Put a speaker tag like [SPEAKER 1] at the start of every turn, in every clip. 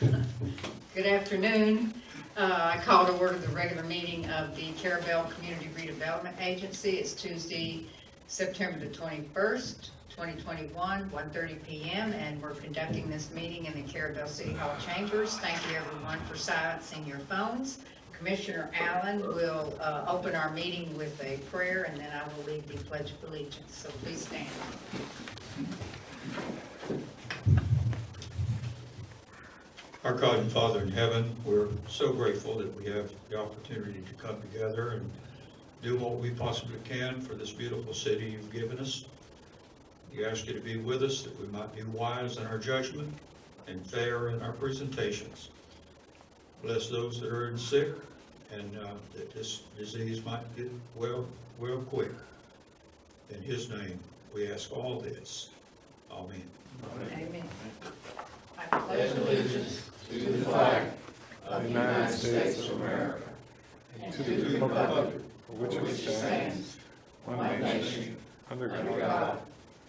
[SPEAKER 1] Good afternoon. I call to order the regular meeting of the Carrabelle Community Redevelopment Agency. It's Tuesday, September the 21st, 2021, 1:30 p.m. and we're conducting this meeting in the Carrabelle City Hall chambers. Thank you everyone for silencing your phones. Commissioner Allen will open our meeting with a prayer, and then I will lead the Pledge of Allegiance. So please stand.
[SPEAKER 2] Our God and Father in heaven, we're so grateful that we have the opportunity to come together and do what we possibly can for this beautiful city you've given us. We ask you to be with us, that we might be wise in our judgment and fair in our presentations. Bless those that are sick, and that this disease might get well quick. In His name, we ask all this. Amen.
[SPEAKER 1] Amen.
[SPEAKER 3] I pledge allegiance to the flag of the United States of America and to the republic for which it stands, one nation, under God,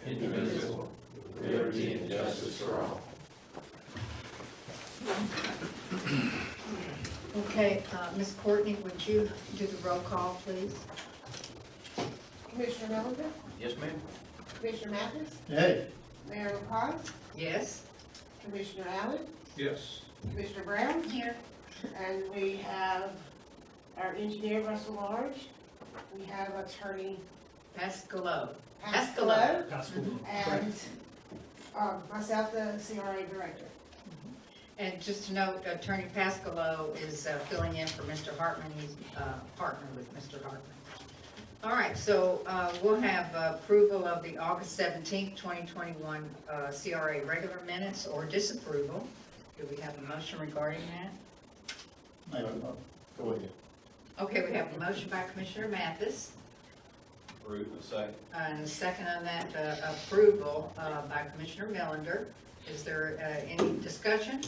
[SPEAKER 3] indivisible, with liberty and justice for all.
[SPEAKER 1] Okay, Ms. Courtney, would you do the roll call, please?
[SPEAKER 4] Commissioner Miller?
[SPEAKER 3] Yes, ma'am.
[SPEAKER 4] Commissioner Mathis?
[SPEAKER 2] Hey.
[SPEAKER 4] Mayor LaPaz?
[SPEAKER 1] Yes.
[SPEAKER 4] Commissioner Allen?
[SPEAKER 2] Yes.
[SPEAKER 4] Commissioner Brown?
[SPEAKER 1] Here.
[SPEAKER 4] And we have our engineer, Russell Large. We have attorney
[SPEAKER 1] Pascalo.
[SPEAKER 4] Pascalo. And myself, the CRA Director.
[SPEAKER 1] And just to note, Attorney Pascalo is filling in for Mr. Hartman. He's partner with Mr. Hartman. All right, so we'll have approval of the August 17th, 2021 CRA regular minutes or disapproval. Do we have a motion regarding that?
[SPEAKER 3] Go ahead.
[SPEAKER 1] Okay, we have a motion by Commissioner Mathis.
[SPEAKER 3] Approved, a second.
[SPEAKER 1] And a second on that approval by Commissioner Millender. Is there any discussion?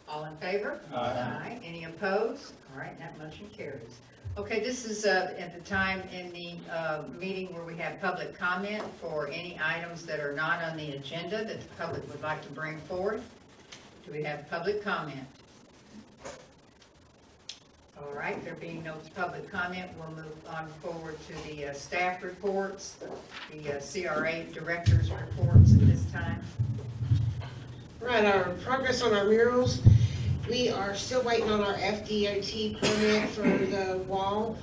[SPEAKER 1] All in favor? Aye. Any opposed? All right, that motion carries. Okay, this is at the time in the meeting where we have public comment for any items that are not on the agenda that the public would like to bring forth. Do we have public comment? All right, there being no public comment, we'll move on forward to the staff reports, the CRA Director's reports at this time.
[SPEAKER 4] Right, our progress on our murals. We are still waiting on our FDOT permit for the wall.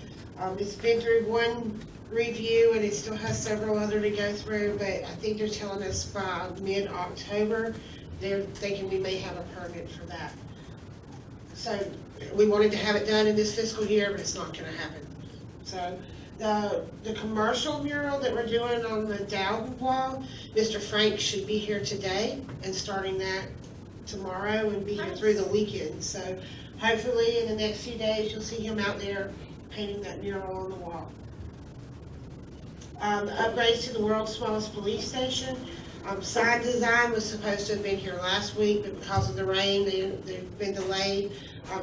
[SPEAKER 4] It's been through one review and it still has several other to go through, but I think they're telling us by mid-October they're thinking we may have a permit for that. So we wanted to have it done in this fiscal year, but it's not going to happen. So the commercial mural that we're doing on the Dowden wall, Mr. Frank should be here today and starting that tomorrow and be here through the weekend. So hopefully in the next few days you'll see him out there painting that mural on the wall. The upgrades to the world's smallest police station. Sign design was supposed to have been here last week, but because of the rain, they've been delayed.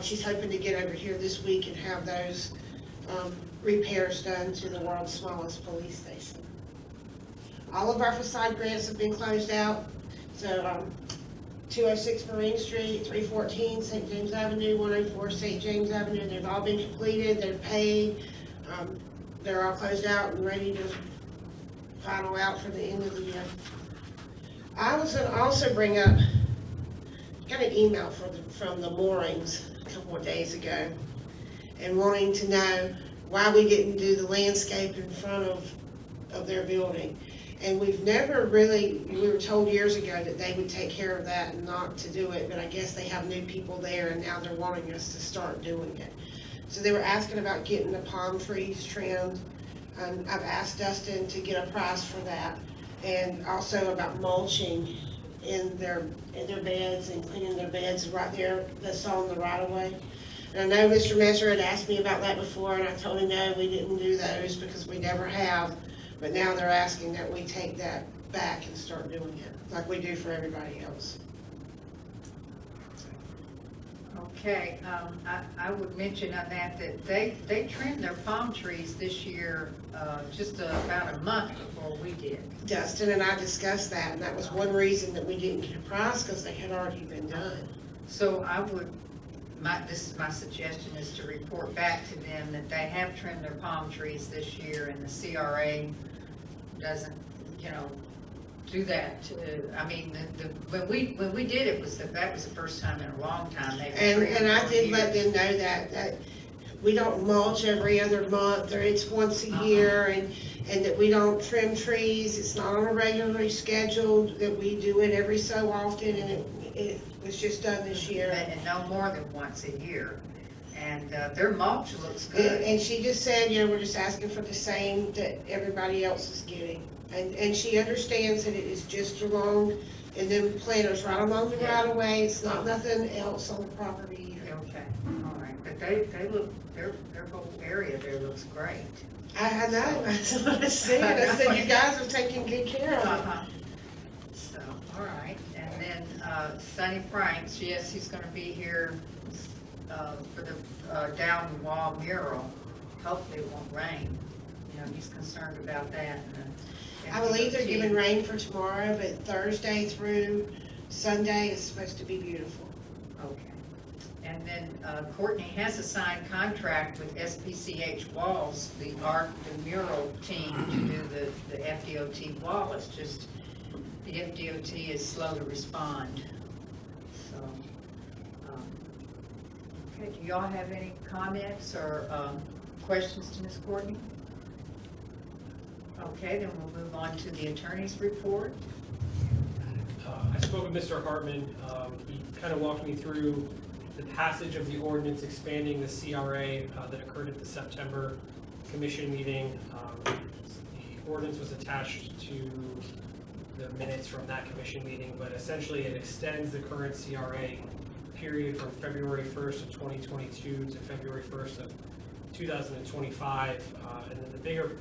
[SPEAKER 4] She's hoping to get over here this week and have those repairs done to the world's smallest police station. All of our facade grants have been closed out. So 206 Marine Street, 314 St. James Avenue, 104 St. James Avenue, they've all been completed, they're paid. They're all closed out and ready to final out for the end of the year. I was going to also bring up, got an email from the moorings a couple of days ago and wanting to know why we didn't do the landscape in front of their building. And we've never really, we were told years ago that they would take care of that and not to do it, but I guess they have new people there and now they're wanting us to start doing it. So they were asking about getting the palm trees trimmed. I've asked Dustin to get a price for that, and also about mulching in their beds and cleaning their beds right there that's on the right of way. And I know Mr. Messer had asked me about that before, and I told him no, we didn't do those because we never have. But now they're asking that we take that back and start doing it like we do for everybody else.
[SPEAKER 1] Okay, I would mention on that they trimmed their palm trees this year just about a month before we did.
[SPEAKER 4] Dustin and I discussed that, and that was one reason that we didn't get a price, because they had already been done.
[SPEAKER 1] So I would, this is my suggestion, is to report back to them that they have trimmed their palm trees this year, and the CRA doesn't, do that. I mean, when we did it, that was the first time in a long time.
[SPEAKER 4] And I did let them know that we don't mulch every other month, or it's once a year, and that we don't trim trees. It's not on a regularly scheduled, that we do it every so often, and it was just done this year.
[SPEAKER 1] And no more than once a year. And their mulch looks good.
[SPEAKER 4] And she just said, we're just asking for the same that everybody else is getting. And she understands that it is just along, and then planters right along the right of way. It's not nothing else on the property.
[SPEAKER 1] Okay, all right. But they look, their whole area there looks great.
[SPEAKER 4] I know, that's what I said. I said, you guys are taking good care of it.
[SPEAKER 1] So, all right. And then Sonny Franks, yes, he's gonna be here for the Dowden wall mural. Hopefully it won't rain. He's concerned about that.
[SPEAKER 4] I believe they're giving rain for tomorrow, but Thursday through Sunday is supposed to be beautiful.
[SPEAKER 1] Okay. And then Courtney has a signed contract with SPCH Walls, the mural team, to do the FDOT wall. It's just the FDOT is slow to respond. So, okay, do y'all have any comments or questions to Ms. Courtney? Okay, then we'll move on to the attorney's report.
[SPEAKER 5] I spoke with Mr. Hartman. He kind of walked me through the passage of the ordinance expanding the CRA that occurred at the September commission meeting. The ordinance was attached to the minutes from that commission meeting, but essentially it extends the current CRA period from February 1st of 2022 to February 1st of 2025, and then the bigger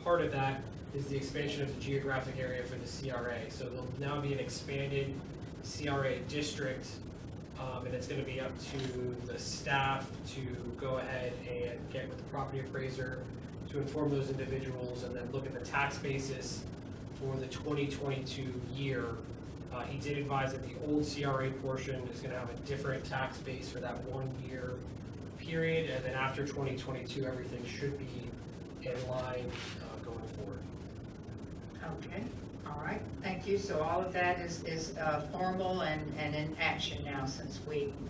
[SPEAKER 5] part of that is the expansion of the geographic area for the CRA. So there'll now be an expanded CRA district, and it's going to be up to the staff to go ahead and get with the property appraiser to inform those individuals and then look at the tax basis for the 2022 year. He did advise that the old CRA portion is going to have a different tax base for that 1 year period, and then after 2022, everything should be in line going forward.
[SPEAKER 1] Okay, all right, thank you. So all of that is formal and in action now since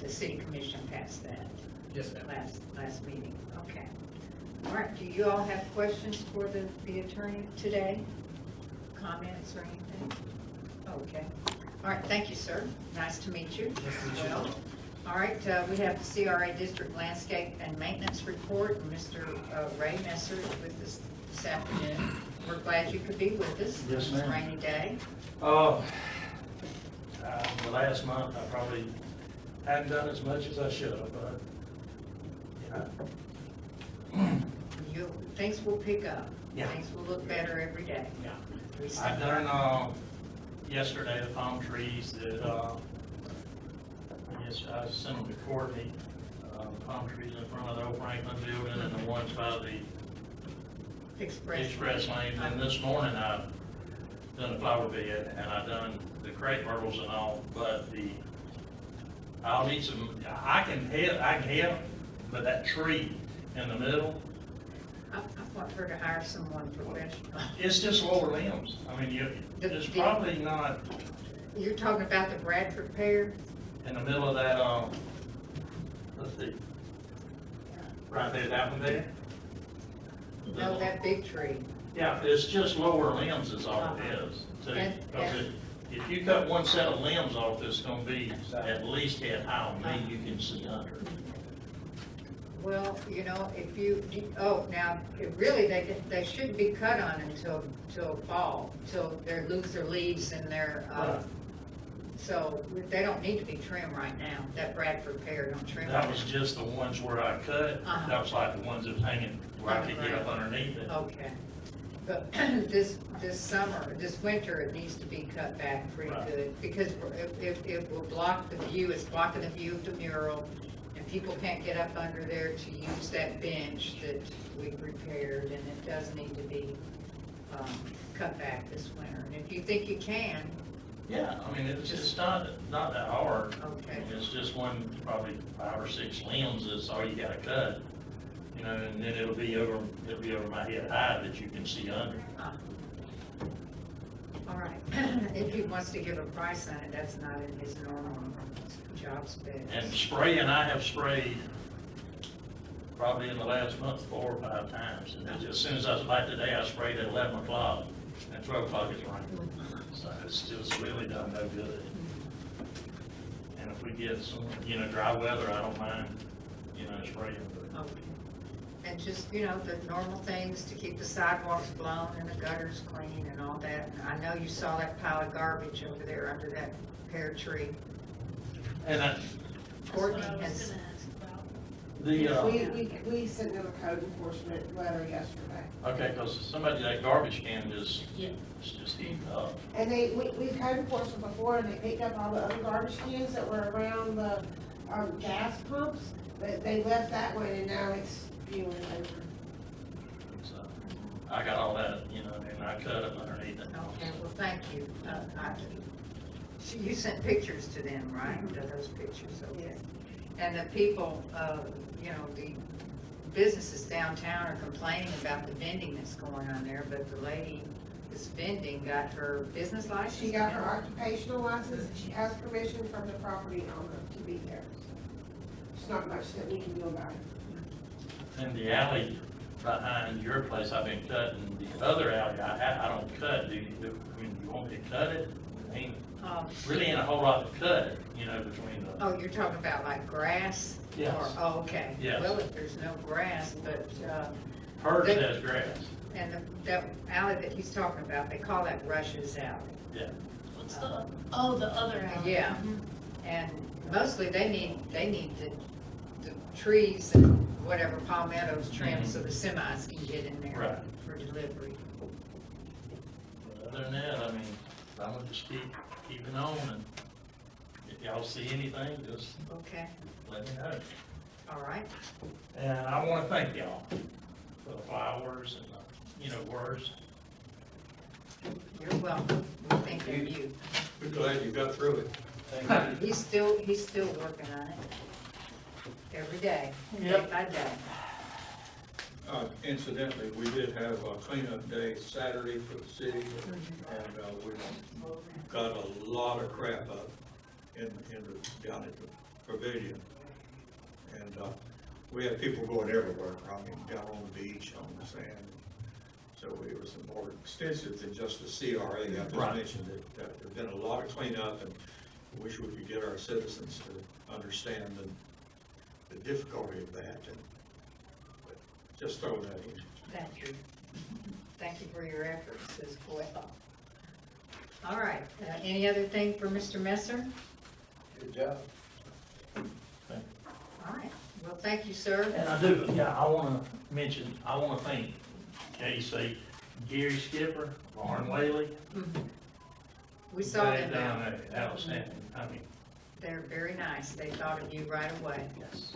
[SPEAKER 1] the city commission passed that.
[SPEAKER 5] Yes, ma'am.
[SPEAKER 1] Last meeting. Okay. All right, do you all have questions for the attorney today? Comments or anything? Okay. All right, thank you, sir. Nice to meet you.
[SPEAKER 5] Nice to meet you.
[SPEAKER 1] Well, all right, we have the CRA District Landscape and Maintenance Report, and Mr. Ray Messer is with us this afternoon. We're glad you could be with us.
[SPEAKER 6] Yes, ma'am.
[SPEAKER 1] It's a rainy day.
[SPEAKER 6] The last month I probably hadn't done as much as I should have, but
[SPEAKER 1] Things will pick up.
[SPEAKER 6] Yeah.
[SPEAKER 1] Things will look better every day.
[SPEAKER 6] yeah.
[SPEAKER 1] We see
[SPEAKER 6] I've
[SPEAKER 1] that.
[SPEAKER 6] done yesterday the palm trees that I sent them to Courtney. Palm trees in front of the old Franklin building and the ones by the Express Lane. And this morning I've done the flower bed and I've done the crepe myrtles and all, but I'll need some. I can help, but that tree in the middle,
[SPEAKER 1] I want her to hire someone professional.
[SPEAKER 6] it's just lower limbs. I mean, it's probably not
[SPEAKER 1] You're talking about the Bradford pear?
[SPEAKER 6] in the middle of that. Let's see, right there, that one there.
[SPEAKER 1] No, that big tree.
[SPEAKER 6] Yeah, it's just lower limbs is all it is. So, because if you cut one set of limbs off, it's going to be at least head high on me. You can see under.
[SPEAKER 1] Well, if you, now, they shouldn't be cut on until fall, till they lose their leaves and their,
[SPEAKER 6] Right.
[SPEAKER 1] So they don't need to be trimmed right now. That Bradford pear don't trim.
[SPEAKER 6] That was just the ones where I cut. That was like the ones that was hanging where I could get up underneath it.
[SPEAKER 1] Okay. But this winter, it needs to be cut back pretty
[SPEAKER 6] Right.
[SPEAKER 1] good, because it will block the view, it's blocking the view of the mural, and people can't get up under there to use that bench that we prepared, and it does need to be cut back this winter. And if you think you can,
[SPEAKER 6] Yeah, I mean, it's not that hard.
[SPEAKER 1] okay.
[SPEAKER 6] It's just one, probably 5 or 6 limbs is all you gotta cut. You know, and then it'll be over my head high that you can see under.
[SPEAKER 1] All right, if he wants to give a price on it, that's not in his normal job specs.
[SPEAKER 6] And spraying, I have sprayed probably in the last month 4 or 5 times. And as soon as I was like today, I sprayed at 11 o'clock, and 12 o'clock is raining. So it's just really done no good. And if we get some, you know, dry weather, I don't mind, you know, spraying. But
[SPEAKER 1] Okay. And just, you know, the normal things to keep the sidewalks blown and the gutters clean and all that. And I know you saw that pile of garbage over there under that pear tree.
[SPEAKER 6] And
[SPEAKER 1] Courtney has,
[SPEAKER 4] We sent them a code enforcement letter yesterday.
[SPEAKER 6] okay, because somebody, that garbage can just eating up.
[SPEAKER 4] And we've code enforced them before, and they picked up all the other garbage cans that were around the, gas pumps. But they left that one, and now it's spewing over.
[SPEAKER 6] So I got all that, you know, and I cut them underneath it.
[SPEAKER 1] okay, well, thank you. You sent pictures to them, right? Those pictures, okay. And the people, you know, the businesses downtown are complaining about the vending that's going on there, but the lady that's vending got her business license?
[SPEAKER 4] She got her occupational license, and she has permission from the property owner to be there. There's not much that we can do about it.
[SPEAKER 6] In the alley behind your place, I've been cutting. The other alley, I don't cut. Do you want me to cut it? Really ain't a whole lot to cut, you know, between the.
[SPEAKER 1] Oh, you're talking about like grass?
[SPEAKER 6] Yes.
[SPEAKER 1] Oh, okay.
[SPEAKER 6] Yes.
[SPEAKER 1] Well, if there's no grass, but,
[SPEAKER 6] Hers has grass.
[SPEAKER 1] and that alley that he's talking about, they call that Rush's Alley.
[SPEAKER 6] Yeah.
[SPEAKER 7] What's the, oh, the other alley.
[SPEAKER 1] Yeah, and mostly they need the trees and whatever palmettos trimmed so the semis can get in there
[SPEAKER 6] Right.
[SPEAKER 1] for delivery.
[SPEAKER 6] But other than that, I mean, I'm gonna just keeping on, and if y'all see anything, just
[SPEAKER 1] Okay,
[SPEAKER 6] let me know.
[SPEAKER 1] all right.
[SPEAKER 6] And I wanna thank y'all for the flowers and the, you know, words.
[SPEAKER 1] You're welcome. We think of you.
[SPEAKER 2] We're glad you got through it.
[SPEAKER 6] Thank you.
[SPEAKER 1] He's still working on it every day, day
[SPEAKER 6] Yep.
[SPEAKER 1] by day.
[SPEAKER 2] Incidentally, we did have a cleanup day Saturday for the city, and we got a lot of crap up down at the pavilion. And we had people going everywhere, I mean, down on the beach, on the sand. So it was more extensive than just the CRA. I just
[SPEAKER 6] Right.
[SPEAKER 2] mentioned that there's been a lot of cleanup, and I wish we could get our citizens to understand the difficulty of that. And but just throw that in.
[SPEAKER 1] Thank you. Thank you for your efforts as well. All right, any other thing for Mr. Messer?
[SPEAKER 8] Good job.
[SPEAKER 1] All right, well, thank you, sir.
[SPEAKER 6] And I do, yeah, I wanna thank Casey, Gary Skipper, Lauren Whaley.
[SPEAKER 1] We saw
[SPEAKER 6] They
[SPEAKER 1] them
[SPEAKER 6] done
[SPEAKER 1] out.
[SPEAKER 6] an outstanding, I mean,
[SPEAKER 1] They're very nice. They thought of you right away.
[SPEAKER 6] yes.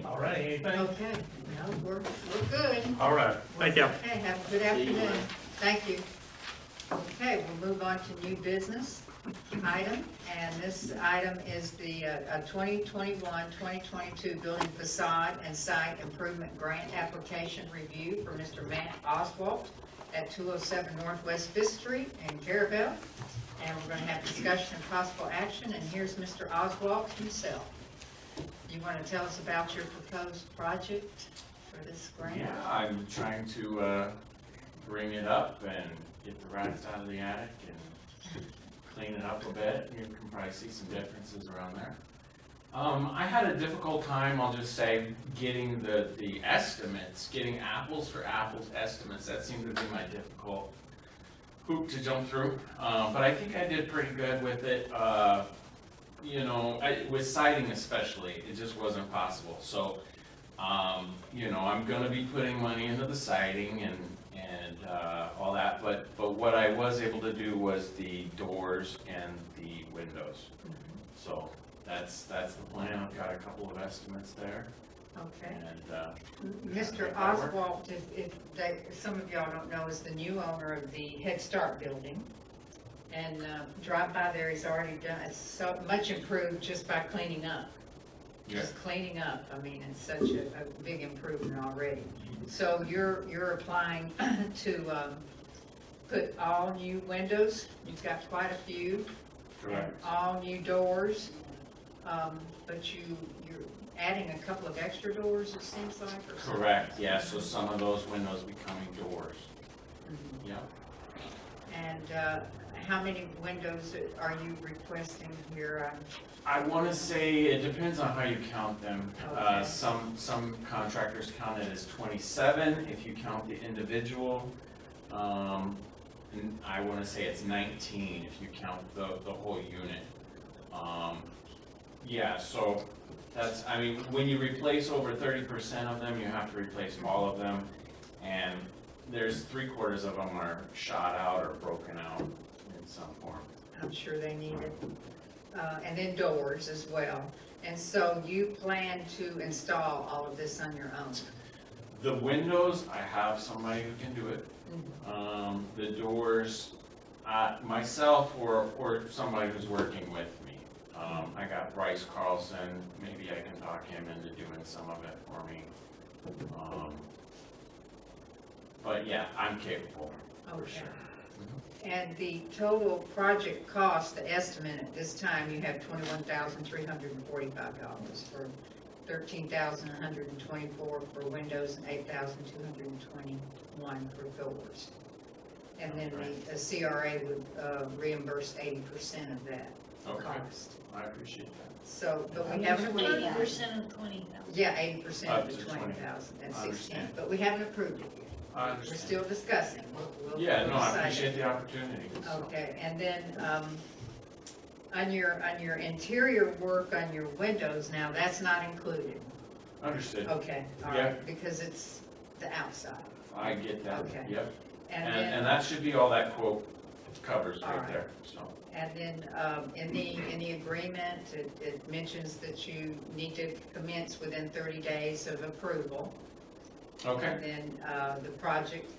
[SPEAKER 6] All right, anything?
[SPEAKER 1] Okay, no, we're good.
[SPEAKER 6] All right, thank you.
[SPEAKER 1] Okay, have a good afternoon. Thank you. Okay, we'll move on to new business item, and this item is the 2021-2022 building facade and site improvement grant application review for Mr. Matt Oswalt at 207 Northwest 5th Street in Carrabelle. And we're going to have discussion and possible action, and here's Mr. Oswalt himself. You want to tell us about your proposed project for this grant?
[SPEAKER 9] Yeah, I'm trying to bring it up and get the rats out of the attic and clean it up a bit. You can probably see some differences around there. I had a difficult time, I'll just say, getting the estimates, getting apples for apples estimates. That seemed to be my difficult hoop to jump through. But I think I did pretty good with it. You know, with siding especially, it just wasn't possible. So, you know, I'm gonna be putting money into the siding and all that, but what I was able to do was the doors and the windows. So that's the plan. I've got a couple of estimates there.
[SPEAKER 1] Okay.
[SPEAKER 9] And
[SPEAKER 1] Mr. Oswalt, if some of y'all don't know, is the new owner of the Head Start building. and drive by there, he's already done, it's so much improved just by cleaning up. Just cleaning up, I mean, it's such a big improvement already. So you're applying to put all new windows, you've got quite a few.
[SPEAKER 9] Correct.
[SPEAKER 1] And all new doors, but you're adding a couple of extra doors, it seems like, or something?
[SPEAKER 9] Correct, yeah, so some of those windows becoming doors.
[SPEAKER 1] Mhm.
[SPEAKER 9] Yep.
[SPEAKER 1] And how many windows are you requesting here?
[SPEAKER 9] I want to say, it depends on how you count them.
[SPEAKER 1] Okay.
[SPEAKER 9] Some contractors count it as 27 if you count the individual. And I want to say it's 19 if you count the whole unit. Yeah, so that's, I mean, when you replace over 30% of them, you have to replace all of them. And there's 3/4 of them are shot out or broken out in some form.
[SPEAKER 1] I'm sure they need it. And then doors as well. And so you plan to install all of this on your own?
[SPEAKER 9] The windows, I have somebody who can do it. The doors, myself or somebody who's working with me. I got Bryce Carlson, maybe I can talk him into doing some of it for me. But yeah, I'm capable, for
[SPEAKER 1] Okay.
[SPEAKER 9] sure.
[SPEAKER 1] And the total project cost, the estimate at this time, you have $21,345 for $13,124 for windows and $8,221 for doors. And then the CRA would reimburse 80% of that
[SPEAKER 9] Okay,
[SPEAKER 1] cost.
[SPEAKER 9] I appreciate that.
[SPEAKER 1] So, but we haven't approved that.
[SPEAKER 7] 80% of 20,000.
[SPEAKER 1] Yeah, 80%
[SPEAKER 9] Up
[SPEAKER 1] of the
[SPEAKER 9] to 20.
[SPEAKER 1] 20,000 and
[SPEAKER 9] I
[SPEAKER 1] 16,
[SPEAKER 9] understand.
[SPEAKER 1] but we haven't approved it yet.
[SPEAKER 9] I
[SPEAKER 1] We're
[SPEAKER 9] understand.
[SPEAKER 1] still discussing. We'll
[SPEAKER 9] Yeah, no, I
[SPEAKER 1] decide.
[SPEAKER 9] appreciate the opportunity. so.
[SPEAKER 1] Okay, and then, on your interior work on your windows now, that's not included?
[SPEAKER 9] Understood.
[SPEAKER 1] Okay, all
[SPEAKER 9] Yeah.
[SPEAKER 1] right, because it's the outside.
[SPEAKER 9] I get that,
[SPEAKER 1] Okay.
[SPEAKER 9] yep.
[SPEAKER 1] And
[SPEAKER 9] And
[SPEAKER 1] then,
[SPEAKER 9] that should be all that quote covers
[SPEAKER 1] All
[SPEAKER 9] right
[SPEAKER 1] right.
[SPEAKER 9] there, so.
[SPEAKER 1] and then, in the agreement, it mentions that you need to commence within 30 days of approval.
[SPEAKER 9] Okay,
[SPEAKER 1] And then, the project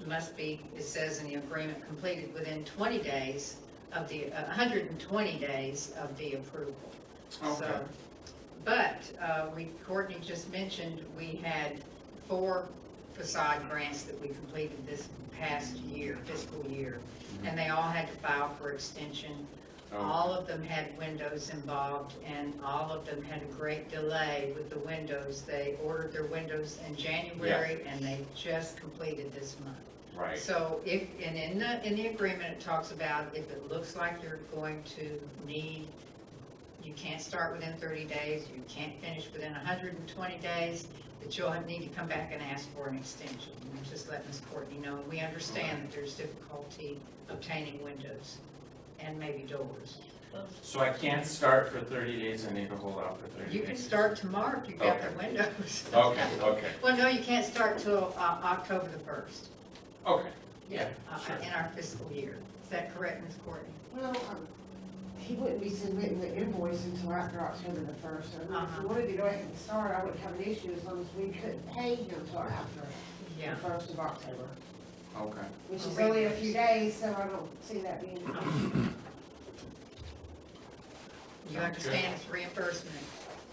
[SPEAKER 1] must be, it says in the agreement, completed within 20 days of the, 120 days of the approval.
[SPEAKER 9] okay,
[SPEAKER 1] So, but, Courtney just mentioned, we had 4 facade grants that we completed this past year, fiscal year, and they all had to file for extension.
[SPEAKER 9] Oh.
[SPEAKER 1] All of them had windows involved, and all of them had a great delay with the windows. They ordered their windows in January, and they just completed this month.
[SPEAKER 9] right,
[SPEAKER 1] So if, and in the agreement, it talks about if it looks like you're going to need, you can't start within 30 days, you can't finish within 120 days, that you'll need to come back and ask for an extension. And just let Ms. Courtney know, and we understand that there's difficulty obtaining windows and maybe doors.
[SPEAKER 9] so I can't start for 30 days, I need to hold out for 30 days?
[SPEAKER 1] You can start tomorrow if you've got the
[SPEAKER 9] Okay.
[SPEAKER 1] windows.
[SPEAKER 9] Okay, okay,
[SPEAKER 1] Well, no, you can't start till October the 1st.
[SPEAKER 9] okay, yeah, sure.
[SPEAKER 1] In our fiscal year. Is that correct, Ms. Courtney?
[SPEAKER 4] Well, he wouldn't be submitting the invoice until after October the 1st. So if
[SPEAKER 1] Uh-huh.
[SPEAKER 4] we wanted to go ahead and start, I wouldn't have an issue as long as we couldn't pay him until after
[SPEAKER 1] Yeah.
[SPEAKER 4] the 1st of October,
[SPEAKER 9] Okay,
[SPEAKER 4] which is only a few days, so I don't see that being an issue.
[SPEAKER 1] You understand it's reimbursement.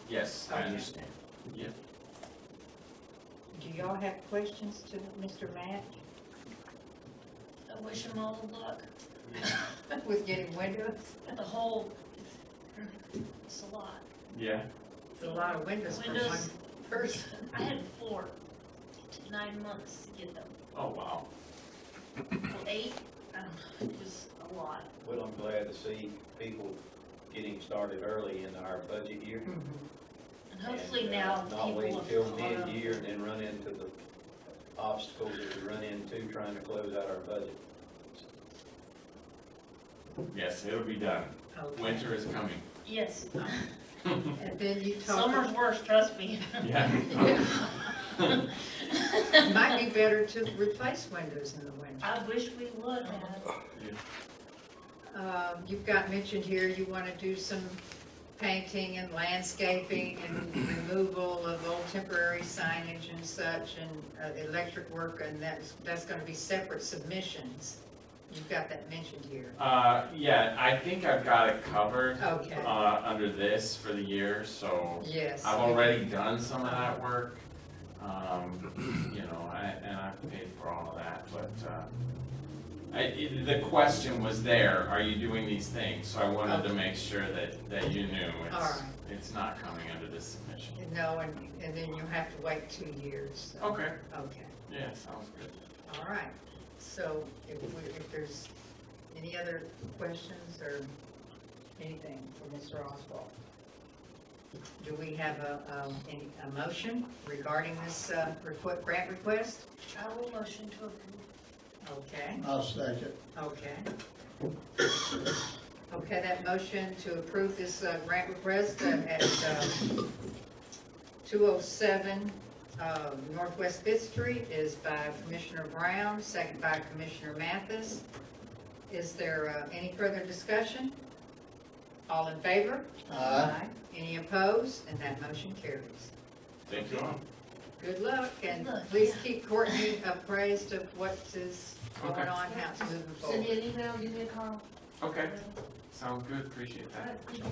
[SPEAKER 9] yes, I
[SPEAKER 1] Okay.
[SPEAKER 9] understand, yeah.
[SPEAKER 1] Do y'all have questions to Mr. Matt
[SPEAKER 7] I wish them all the luck.
[SPEAKER 1] with getting windows?
[SPEAKER 7] The whole, it's a lot.
[SPEAKER 9] Yeah,
[SPEAKER 1] It's a lot of windows for
[SPEAKER 7] Windows.
[SPEAKER 1] one person.
[SPEAKER 7] I had 4. It took 9 months to get them.
[SPEAKER 9] oh, wow.
[SPEAKER 7] Well, 8, I don't know, it was a lot.
[SPEAKER 8] Well, I'm glad to see people getting started early in our budget year.
[SPEAKER 7] And hopefully
[SPEAKER 8] and,
[SPEAKER 7] now
[SPEAKER 8] not
[SPEAKER 7] people
[SPEAKER 8] wait
[SPEAKER 7] have
[SPEAKER 8] until
[SPEAKER 7] caught up.
[SPEAKER 8] mid-year and then run into the obstacles that we run into trying to close out our budget.
[SPEAKER 9] Yes, it'll be done,
[SPEAKER 1] Okay.
[SPEAKER 9] winter is coming.
[SPEAKER 7] Yes.
[SPEAKER 1] And then you
[SPEAKER 7] Summer's
[SPEAKER 1] talk,
[SPEAKER 7] worse, trust me.
[SPEAKER 9] Yeah.
[SPEAKER 1] it might be better to replace windows in the winter.
[SPEAKER 7] I wish we would have.
[SPEAKER 1] You've got mentioned here, you want to do some painting and landscaping and removal of old temporary signage and such, and electric work, and that's going to be separate submissions. You've got that mentioned here.
[SPEAKER 9] Yeah, I think I've got it covered,
[SPEAKER 1] Okay.
[SPEAKER 9] under this for the year, so
[SPEAKER 1] Yes.
[SPEAKER 9] I've already done some of that work. You know, and I've paid for all of that, but, the question was there, are you doing these things? So I wanted to make sure that you knew
[SPEAKER 1] All right.
[SPEAKER 9] it's not coming under this submission.
[SPEAKER 1] No, and then you'll have to wait 2 years. So.
[SPEAKER 9] Okay,
[SPEAKER 1] Okay.
[SPEAKER 9] yeah, sounds good.
[SPEAKER 1] All right. So if there's any other questions or anything for Mr. Oswald? Do we have a motion regarding this grant request?
[SPEAKER 7] I will motion to approve.
[SPEAKER 1] Okay,
[SPEAKER 10] I'll second.
[SPEAKER 1] okay. Okay, that motion to approve this grant request at 207 Northwest 5th Street is by Commissioner Brown, second by Commissioner Mathis. Is there any further discussion? All in favor?
[SPEAKER 10] Aye.
[SPEAKER 1] Any opposed? And that motion carries.
[SPEAKER 9] Thank you all.
[SPEAKER 1] Good luck, and
[SPEAKER 7] Good luck,
[SPEAKER 1] please
[SPEAKER 7] yeah.
[SPEAKER 1] keep Courtney appraised of what is going
[SPEAKER 9] Okay.
[SPEAKER 1] on, how it's moving
[SPEAKER 7] Send
[SPEAKER 1] forward.
[SPEAKER 7] me an email, give me a call.
[SPEAKER 9] Okay, sounds good, appreciate that.
[SPEAKER 1] Okay.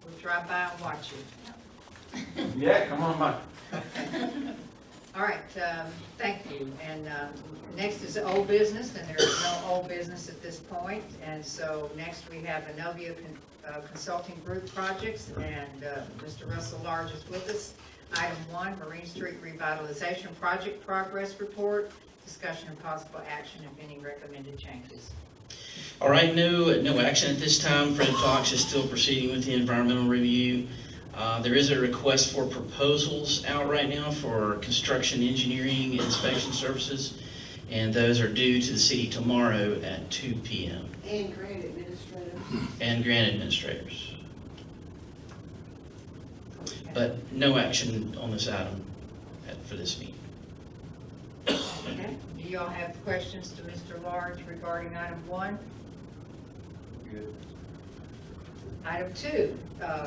[SPEAKER 1] We'll drive by and watch you.
[SPEAKER 9] Yeah, come on by.
[SPEAKER 1] All right, thank you. And next is old business, and there is no old business at this point. And so next we have Inovia Consulting Group Projects, and Mr. Russell Large is with us. Item 1, Marine Street Revitalization Project Progress Report, discussion and possible action, if any recommended changes.
[SPEAKER 11] All right, no action at this time. Fred Fox is still proceeding with the environmental review. There is a request for proposals out right now for construction engineering inspection services, and those are due to the city tomorrow at 2 p.m.
[SPEAKER 4] And grant administrator.
[SPEAKER 11] and grant administrators. But no action on this item for this meeting.
[SPEAKER 1] Okay. Do y'all have questions to Mr. Large regarding item 1?
[SPEAKER 8] Good.
[SPEAKER 1] Item 2,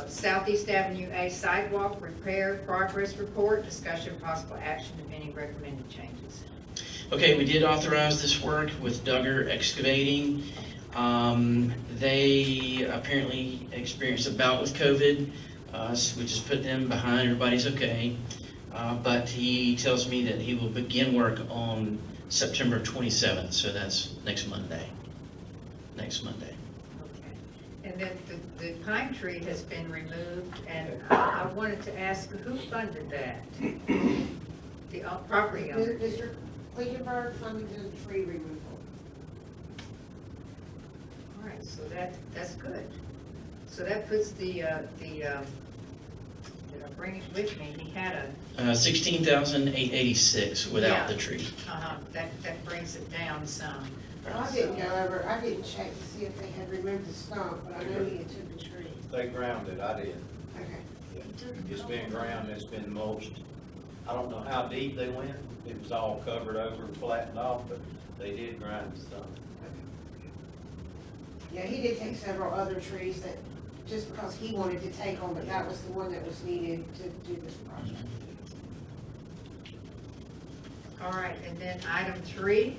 [SPEAKER 1] Southeast Avenue A sidewalk repair progress report, discussion possible action, if any recommended changes.
[SPEAKER 11] Okay, we did authorize this work with Duggar Excavating. They apparently experienced a bout with COVID, which has put them behind. Everybody's okay. But he tells me that he will begin work on September 27th, so that's next Monday. Next Monday.
[SPEAKER 1] Okay. And then the pine tree has been removed, and I wanted to ask, who funded that? The property owner?
[SPEAKER 4] Mr. Klinkenberg funded the tree removal.
[SPEAKER 1] All right, so that's good. So that puts did I bring it with me? He had a,
[SPEAKER 11] $16,886 without
[SPEAKER 1] Yeah.
[SPEAKER 11] the tree.
[SPEAKER 1] that brings it down some.
[SPEAKER 4] I didn't go over, I didn't check to see if they had removed the stump, but I know he had took the tree.
[SPEAKER 8] They grounded, I did.
[SPEAKER 4] Okay.
[SPEAKER 8] It's been ground, it's been mulched. I don't know how deep they went. It was all covered over and flattened off, but they did grind the stump.
[SPEAKER 4] Yeah, he did take several other trees that, just because he wanted to take them, but that was the one that was needed to do this project.
[SPEAKER 1] All right, and then item 3,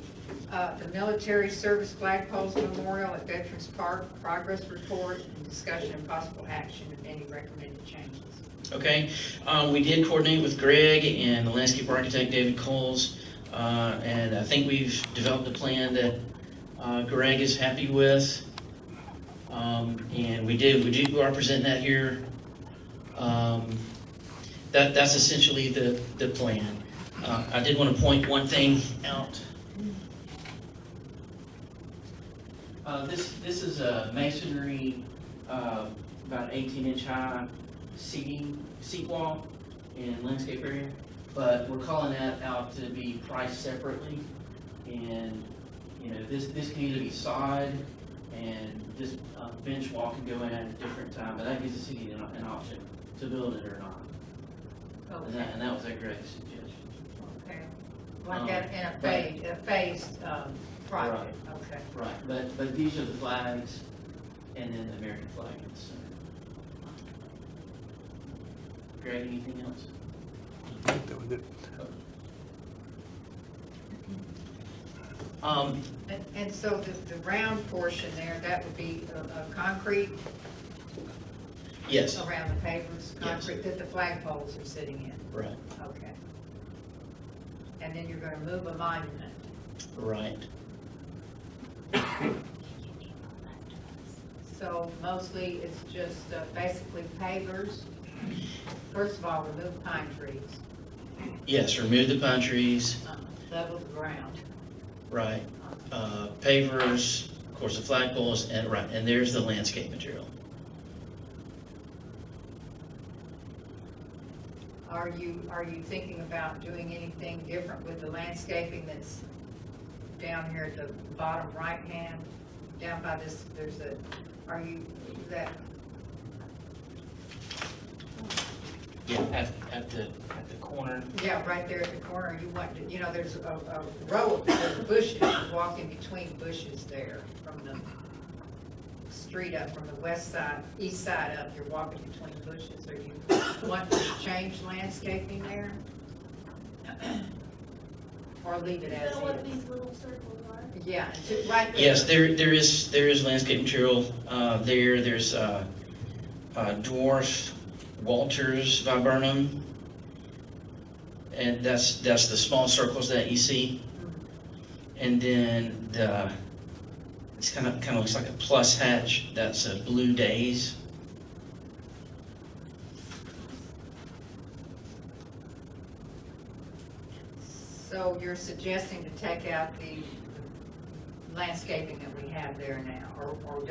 [SPEAKER 1] the Military Service Flagpoles Memorial at Veterans Park progress report and discussion and possible action, if any recommended changes.
[SPEAKER 11] Okay, we did coordinate with Greg and the landscape architect David Coles, and I think we've developed a plan that Greg is happy with. And we are presenting that here. That's essentially the plan. I did want to point one thing out. This is a masonry, about 18-inch high seat wall and landscape area, but we're calling that out to be priced separately. And this can either be sod and this bench wall can go in at a different time, but that gives the city an option to build it or not. And that was at Greg's suggestion.
[SPEAKER 1] Okay. Like that in a phased project, okay.
[SPEAKER 11] Right, but these are the flags and then the American flag in the center. Greg, anything else?
[SPEAKER 3] That was it.
[SPEAKER 1] And so the round portion there, that would be a concrete
[SPEAKER 11] Yes,
[SPEAKER 1] around the pavers, concrete that the flagpoles are sitting in?
[SPEAKER 11] right,
[SPEAKER 1] Okay. And then you're gonna move a monument?
[SPEAKER 11] right.
[SPEAKER 1] So mostly it's just basically pavers. First of all, remove pine trees,
[SPEAKER 11] Yes, remove the pine trees,
[SPEAKER 1] level the ground.
[SPEAKER 11] right. Pavers, of course, the flagpoles, and right, and there's the landscape material.
[SPEAKER 1] Are you thinking about doing anything different with the landscaping that's down here at the bottom right hand? Down by this, there's a, that,
[SPEAKER 11] Yeah, at the corner.
[SPEAKER 1] yeah, right there at the corner, you want to, there's a row of bushes, you walk in between bushes there from the street up, from the west side, east side up, you're walking between bushes. Are you wanting to change landscaping there? Or leave it as
[SPEAKER 7] Is that what
[SPEAKER 1] is?
[SPEAKER 7] these little circles are?
[SPEAKER 1] Yeah, right there.
[SPEAKER 11] Yes, there is landscape material, there's dwarf Walters viburnum, and that's the small circles that you see. And then it's kind of looks like a plus hatch, that's a blue days.
[SPEAKER 1] So you're suggesting to take out the landscaping that we have there now, or will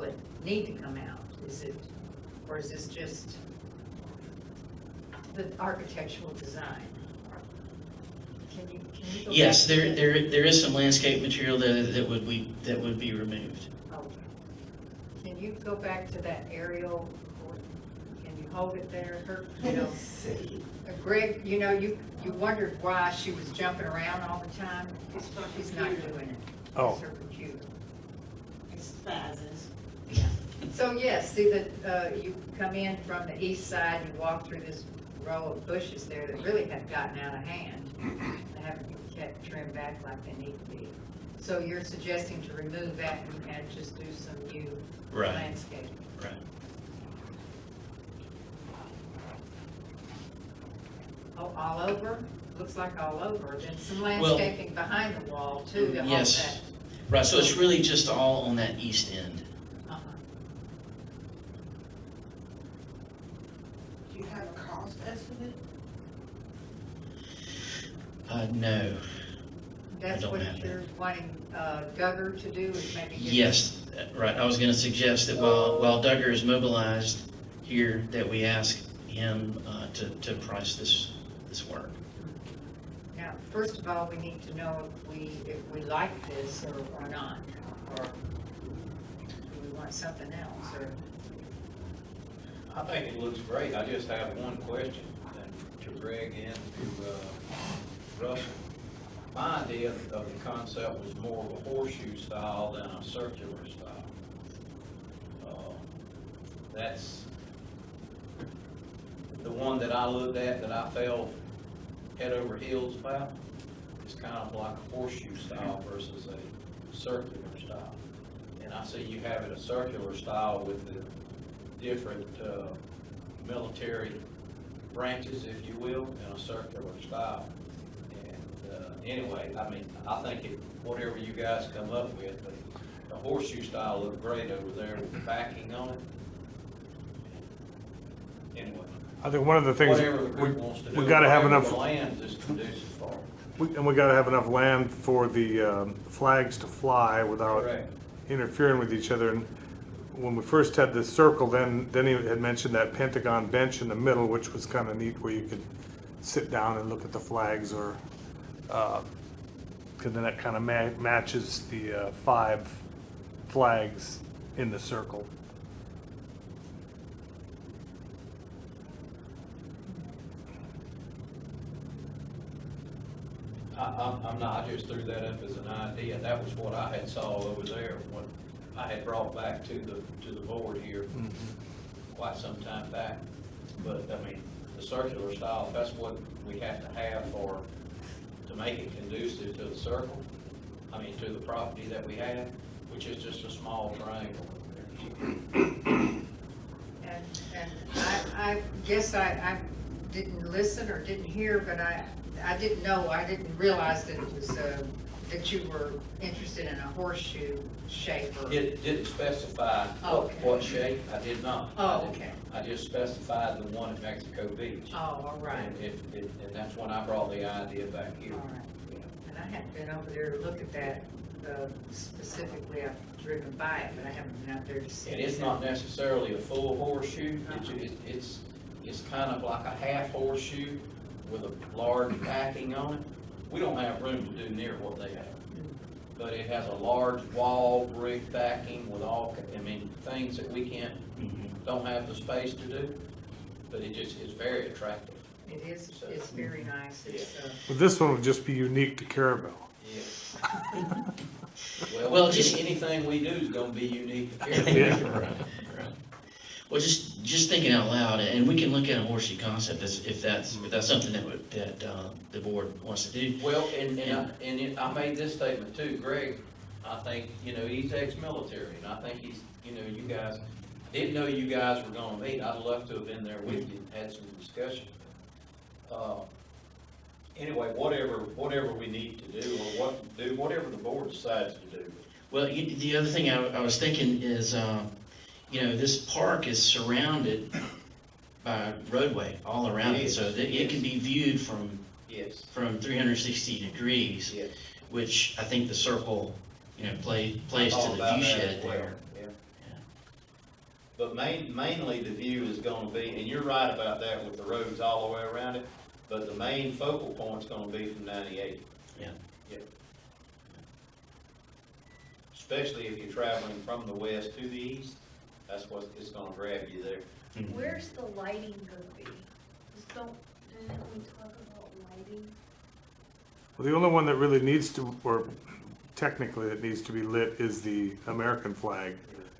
[SPEAKER 1] it need to come out? Or is this just the architectural design? Can you go
[SPEAKER 11] Yes,
[SPEAKER 1] back to
[SPEAKER 11] there is some landscape material that would be removed.
[SPEAKER 1] Okay. Can you go back to that aerial, or can you hold it there? Greg, you wondered why she was jumping around all the time. She's not doing it.
[SPEAKER 3] Oh.
[SPEAKER 1] It's her computer.
[SPEAKER 4] It's spazzes.
[SPEAKER 1] Yeah. So yes, see that you come in from the east side, you walk through this row of bushes there that really have gotten out of hand. They haven't been kept trimmed back like they need to be. So you're suggesting to remove that and just do some new
[SPEAKER 11] Right.
[SPEAKER 1] landscaping.
[SPEAKER 11] Right.
[SPEAKER 1] Oh, all over? Looks like all over. Then some landscaping behind the wall too to hold
[SPEAKER 11] Yes.
[SPEAKER 1] that.
[SPEAKER 11] Right, so it's really just all on that east end.
[SPEAKER 1] Uh-huh.
[SPEAKER 4] Do you have a cost estimate?
[SPEAKER 11] No.
[SPEAKER 1] That's
[SPEAKER 11] don't
[SPEAKER 1] what
[SPEAKER 11] have that.
[SPEAKER 1] you're wanting Duggar to do, is maybe get.
[SPEAKER 11] Yes, right. I was going to suggest that while Duggar is mobilized here, that we ask him to price this work.
[SPEAKER 1] Now, first of all, we need to know if we like this or not, or do we want something else, or.
[SPEAKER 8] I think it looks great. I just have one question to Greg and to Russell. My idea of the concept was more of a horseshoe style than a circular style. That's the one that I looked at that I fell head over heels about. It's kind of like a horseshoe style versus a circular style. And I see you have it a circular style with the different military branches, if you will, in a circular style. And anyway, I mean, I think whatever you guys come up with, the horseshoe style looked great over there with the backing on it. Anyway,
[SPEAKER 3] I think one of the things,
[SPEAKER 8] whatever the group wants to do,
[SPEAKER 3] we gotta have
[SPEAKER 8] whatever
[SPEAKER 3] enough,
[SPEAKER 8] the land is conducive for.
[SPEAKER 3] and we gotta have enough land for the flags to fly without
[SPEAKER 8] Correct.
[SPEAKER 3] interfering with each other. And when we first had this circle, then he had mentioned that Pentagon bench in the middle, which was kind of neat, where you could sit down and look at the flags, or because then that kind of matches the 5 flags in the circle.
[SPEAKER 8] I'm not, I just threw that up as an idea. That was what I had saw over there, what I had brought back to the board here quite some time back. But, I mean, the circular style, if that's what we have to have to make it conducive to the circle, to the property that we have, which is just a small triangle.
[SPEAKER 1] And I guess I didn't listen or didn't hear, but I didn't know, I didn't realize that it was, that you were interested in a horseshoe shape or.
[SPEAKER 8] It didn't specify
[SPEAKER 1] Okay.
[SPEAKER 8] what shape, I did not.
[SPEAKER 1] Oh, okay.
[SPEAKER 8] I just specified the one at Mexico Beach.
[SPEAKER 1] Oh, all right.
[SPEAKER 8] And that's when I brought the idea back here.
[SPEAKER 1] All right, yeah. And I hadn't been over there to look at that specifically. I've driven by it, but I haven't been out there to see it.
[SPEAKER 8] And it's not necessarily a full horseshoe, it's kind of like a half horseshoe with a large backing on it. We don't have room to do near what they have, but it has a large wall brick backing with all, things that we can't, don't have the space to do, but it just is very attractive.
[SPEAKER 1] It is, it's very nice. It's,
[SPEAKER 3] But this one would just be unique to Carrabelle.
[SPEAKER 8] Yeah.
[SPEAKER 11] Well,
[SPEAKER 8] Well,
[SPEAKER 11] just-
[SPEAKER 8] anything we do is gonna be unique to Carrabelle.
[SPEAKER 3] Yeah.
[SPEAKER 11] Right. Well, just thinking out loud, and we can look at a horseshoe concept if that's something that the board wants to do.
[SPEAKER 8] Well, I made this statement too, Greg, I think, he's ex-military, and I think he's, you guys, didn't know you guys were gonna meet, I'd love to have been there with you, and had some discussion. Anyway, whatever we need to do, or whatever the board decides to do.
[SPEAKER 11] Well, the other thing I was thinking is, this park is surrounded by roadway all around it, so that it can be viewed from
[SPEAKER 8] Yes,
[SPEAKER 11] 360 degrees,
[SPEAKER 8] yes.
[SPEAKER 11] which I think the circle, plays to
[SPEAKER 8] All
[SPEAKER 11] the
[SPEAKER 8] about
[SPEAKER 11] view
[SPEAKER 8] that
[SPEAKER 11] shed
[SPEAKER 8] as well,
[SPEAKER 11] there.
[SPEAKER 8] yeah. But mainly the view is gonna be, and you're right about that with the roads all the way around it, but the main focal point's gonna be from 98.
[SPEAKER 11] Yeah.
[SPEAKER 8] Yep. Especially if you're traveling from the west to the east, that's what is gonna grab you there.
[SPEAKER 7] Where's the lighting gonna be? Didn't we talk about lighting?
[SPEAKER 3] Well, the only one that really needs to, or technically it needs to be lit is the American flag,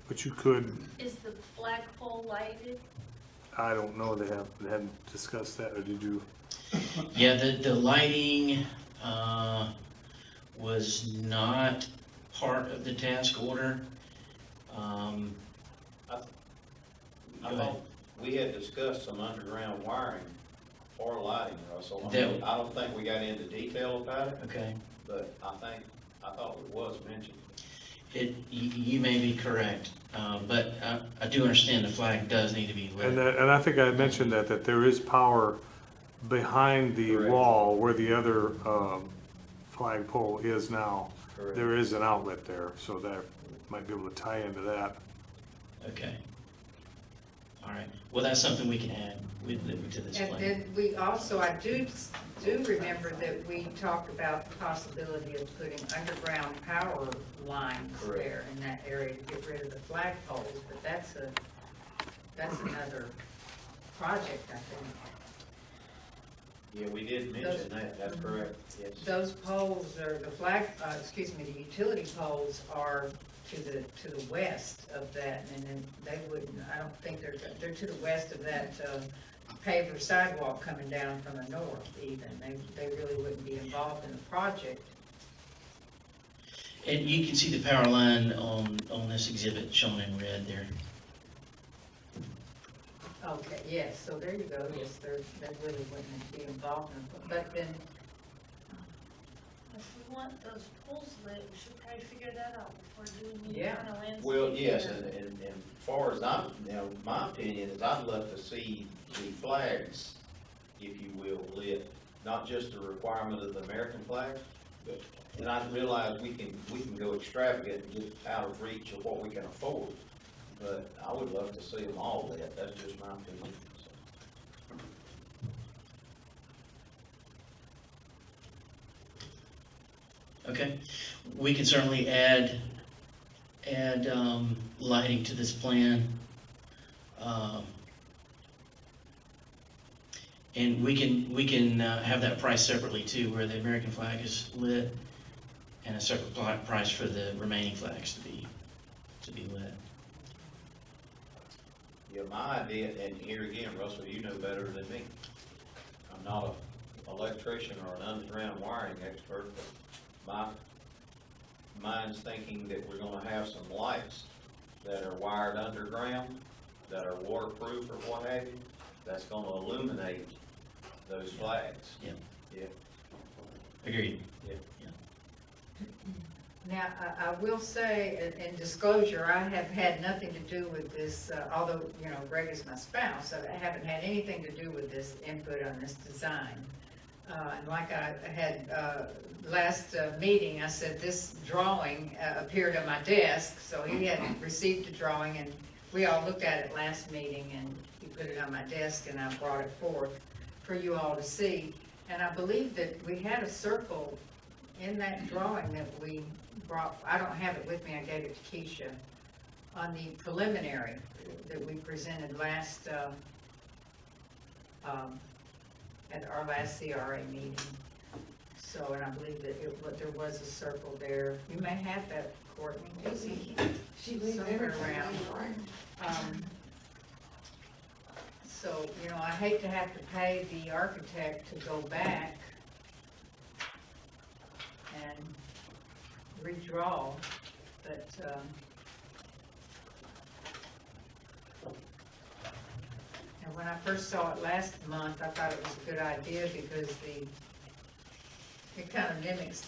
[SPEAKER 3] but you could,
[SPEAKER 7] Is the flagpole lighted?
[SPEAKER 3] I don't know, they hadn't discussed that, or did you?
[SPEAKER 11] Yeah, the lighting was not part of the task order.
[SPEAKER 8] I
[SPEAKER 11] Go
[SPEAKER 8] thought
[SPEAKER 11] ahead.
[SPEAKER 8] we had discussed some underground wiring for lighting, Russell.
[SPEAKER 11] That-
[SPEAKER 8] I don't think we got into detail about it,
[SPEAKER 11] Okay.
[SPEAKER 8] but I thought it was mentioned.
[SPEAKER 11] You may be correct, but I do understand the flag does need to be lit.
[SPEAKER 3] And I think I had mentioned that there is power behind the
[SPEAKER 8] Correct.
[SPEAKER 3] wall where the other flagpole is now.
[SPEAKER 8] Correct.
[SPEAKER 3] There is an outlet there, so that might be able to tie into that.
[SPEAKER 11] Okay. All right. Well, that's something we can add to this
[SPEAKER 1] and
[SPEAKER 11] plan.
[SPEAKER 1] then we also, I do remember that we talked about the possibility of putting underground power lines
[SPEAKER 8] Correct.
[SPEAKER 1] there in that area to get rid of the flagpoles, but that's another project, I think.
[SPEAKER 8] Yeah, we did mention that, that's correct, yes.
[SPEAKER 1] Those poles are, the utility poles are to the west of that, and then they wouldn't, I don't think they're to the west of that paved or sidewalk coming down from the north even. They really wouldn't be involved in the project.
[SPEAKER 11] And you can see the power line on this exhibit shown in red there.
[SPEAKER 1] Okay, yes, so there you go, yes, they really wouldn't be involved in it, but then,
[SPEAKER 7] If we want those poles lit, we should probably figure that out before doing any
[SPEAKER 1] Yeah.
[SPEAKER 7] kind of landscape.
[SPEAKER 8] Well, yes,
[SPEAKER 7] there.
[SPEAKER 8] and as far as my opinion is I'd love to see the flags, if you will, lit, not just the requirement of the American flag, but, and I realize we can go extravagant and get out of reach of what we can afford, but I would love to see them all lit, that's just my opinion.
[SPEAKER 11] Okay. We can certainly add lighting to this plan. And we can have that price separately too, where the American flag is lit, and a separate price for the remaining flags to be lit.
[SPEAKER 8] Yeah, my idea, and here again, Russell, you know better than me. I'm not an electrician or an underground wiring expert, but mine's thinking that we're gonna have some lights that are wired underground, that are waterproof or what have you, that's gonna illuminate those flags.
[SPEAKER 11] Yeah.
[SPEAKER 8] Yeah.
[SPEAKER 11] Agreed.
[SPEAKER 1] Now, I will say, in disclosure, I have had nothing to do with this, although, you know, Greg is my spouse, so I haven't had anything to do with this input on this design. And like I had, last meeting, I said this drawing appeared on my desk, so he had received a drawing, and we all looked at it last meeting, and he put it on my desk, and I brought it forth for you all to see. And I believe that we had a circle in that drawing that we brought, I don't have it with me, I gave it to Keisha, on the preliminary that we presented last, at our last CRA meeting. So, and I believe that there was a circle there. You may have that, Courtney.
[SPEAKER 4] She leaves
[SPEAKER 1] Somewhere
[SPEAKER 4] everything
[SPEAKER 1] around. So, you know, I hate to have to pay the architect to go back and redraw, but, and when I first saw it last month, I thought it was a good idea because it kind of mimics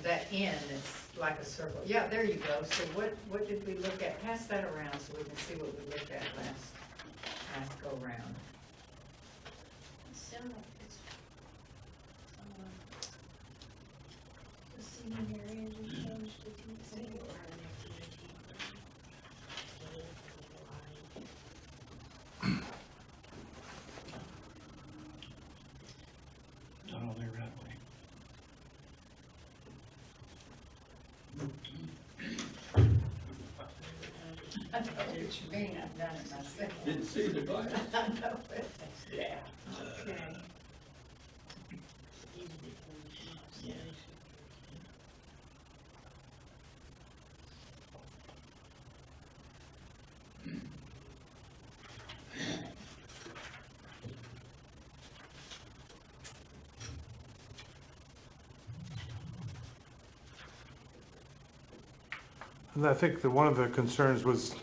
[SPEAKER 1] that end, it's like a circle. Yeah, there you go. So what did we look at? Pass that around so we can see what we looked at last go round.
[SPEAKER 7] It's similar, it's the seating area, we changed it to the same.
[SPEAKER 11] Not all there right away.
[SPEAKER 1] I know what you mean, I've done it myself.
[SPEAKER 2] Didn't see the glass.
[SPEAKER 1] I know it. Yeah, okay.
[SPEAKER 3] And I think that one of the concerns was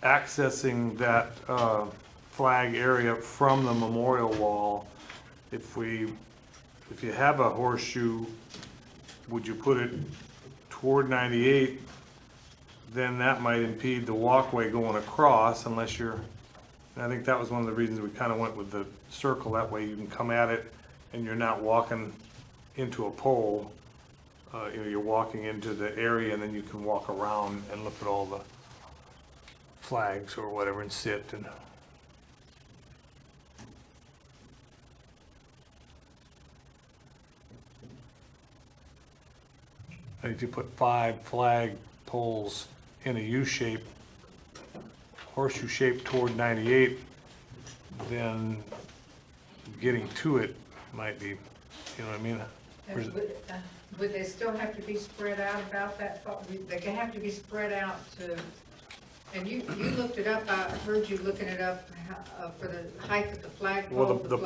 [SPEAKER 3] accessing that flag area from the memorial wall. If you have a horseshoe, would you put it toward 98? Then that might impede the walkway going across unless you're, and I think that was one of the reasons we kind of went with the circle. That way you can come at it and you're not walking into a pole. You know, you're walking into the area and then you can walk around and look at all the flags or whatever and sit and. And if you put 5 flag poles in a U shape, horseshoe shape toward 98, then getting to it might be, you know what I mean?
[SPEAKER 1] And would they still have to be spread out about that far? They can have to be spread out to, and you looked it up, I heard you looking it up for the height of the flagpole.
[SPEAKER 3] Well, the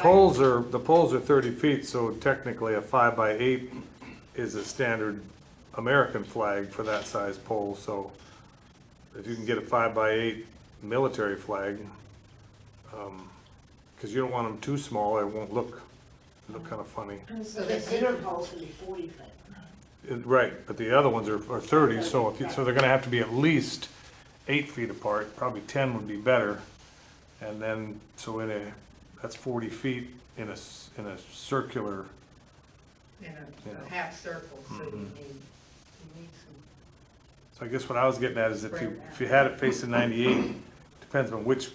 [SPEAKER 3] poles are 30 feet, so technically a 5 by 8 is a standard American flag for that size pole. So if you can get a 5 by 8 military flag, because you don't want them too small, it won't look kind of funny.
[SPEAKER 4] So the center pole's gonna be 40 feet.
[SPEAKER 3] Right, but the other ones are 30, so so they're gonna have to be at least 8 feet apart, probably 10 would be better. And then, so that's 40 feet in a circular.
[SPEAKER 1] In a half circle, so you need some.
[SPEAKER 3] So I guess what I was getting at is if you had it facing 98, depends on which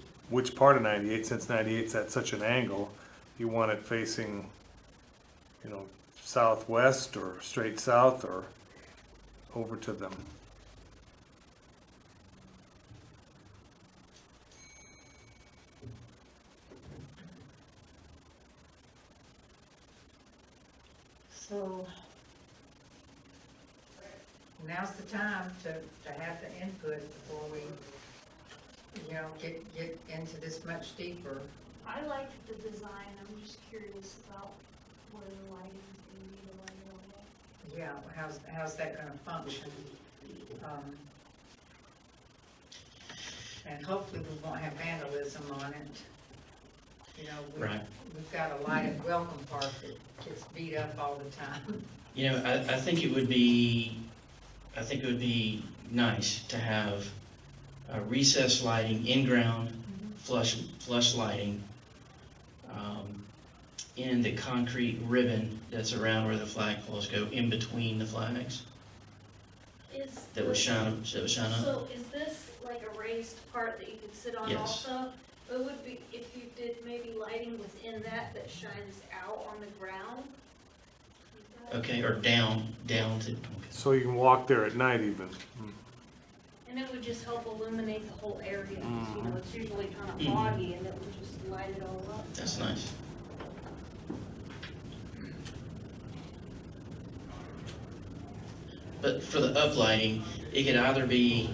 [SPEAKER 3] part of 98, since 98's at such an angle, you want it facing, you know, southwest or straight south or over to them.
[SPEAKER 1] So now's the time to have the input before we, you know, get into this much deeper.
[SPEAKER 7] I liked the design, I'm just curious about where the lighting is gonna be, the lighting on that.
[SPEAKER 1] yeah, how's that gonna function? And hopefully we won't have vandalism on it. You know,
[SPEAKER 11] Right.
[SPEAKER 1] we've got a lighted welcome park that gets beat up all the time.
[SPEAKER 11] You know, I think it would be nice to have recessed lighting, in-ground flush lighting, in the concrete ribbon that's around where the flagpoles go, in between the flags, that would shine up.
[SPEAKER 7] So is this like a raised part that you could sit on
[SPEAKER 11] Yes.
[SPEAKER 7] also? It would be, if you did maybe lighting within that shines out on the ground?
[SPEAKER 11] Okay, or down to,
[SPEAKER 3] So you can walk there at night even.
[SPEAKER 7] And it would just help illuminate the whole area, 'cause, you know, it's usually kind of foggy, and it would just light it all up.
[SPEAKER 11] that's nice. But for the uplighting, it could either be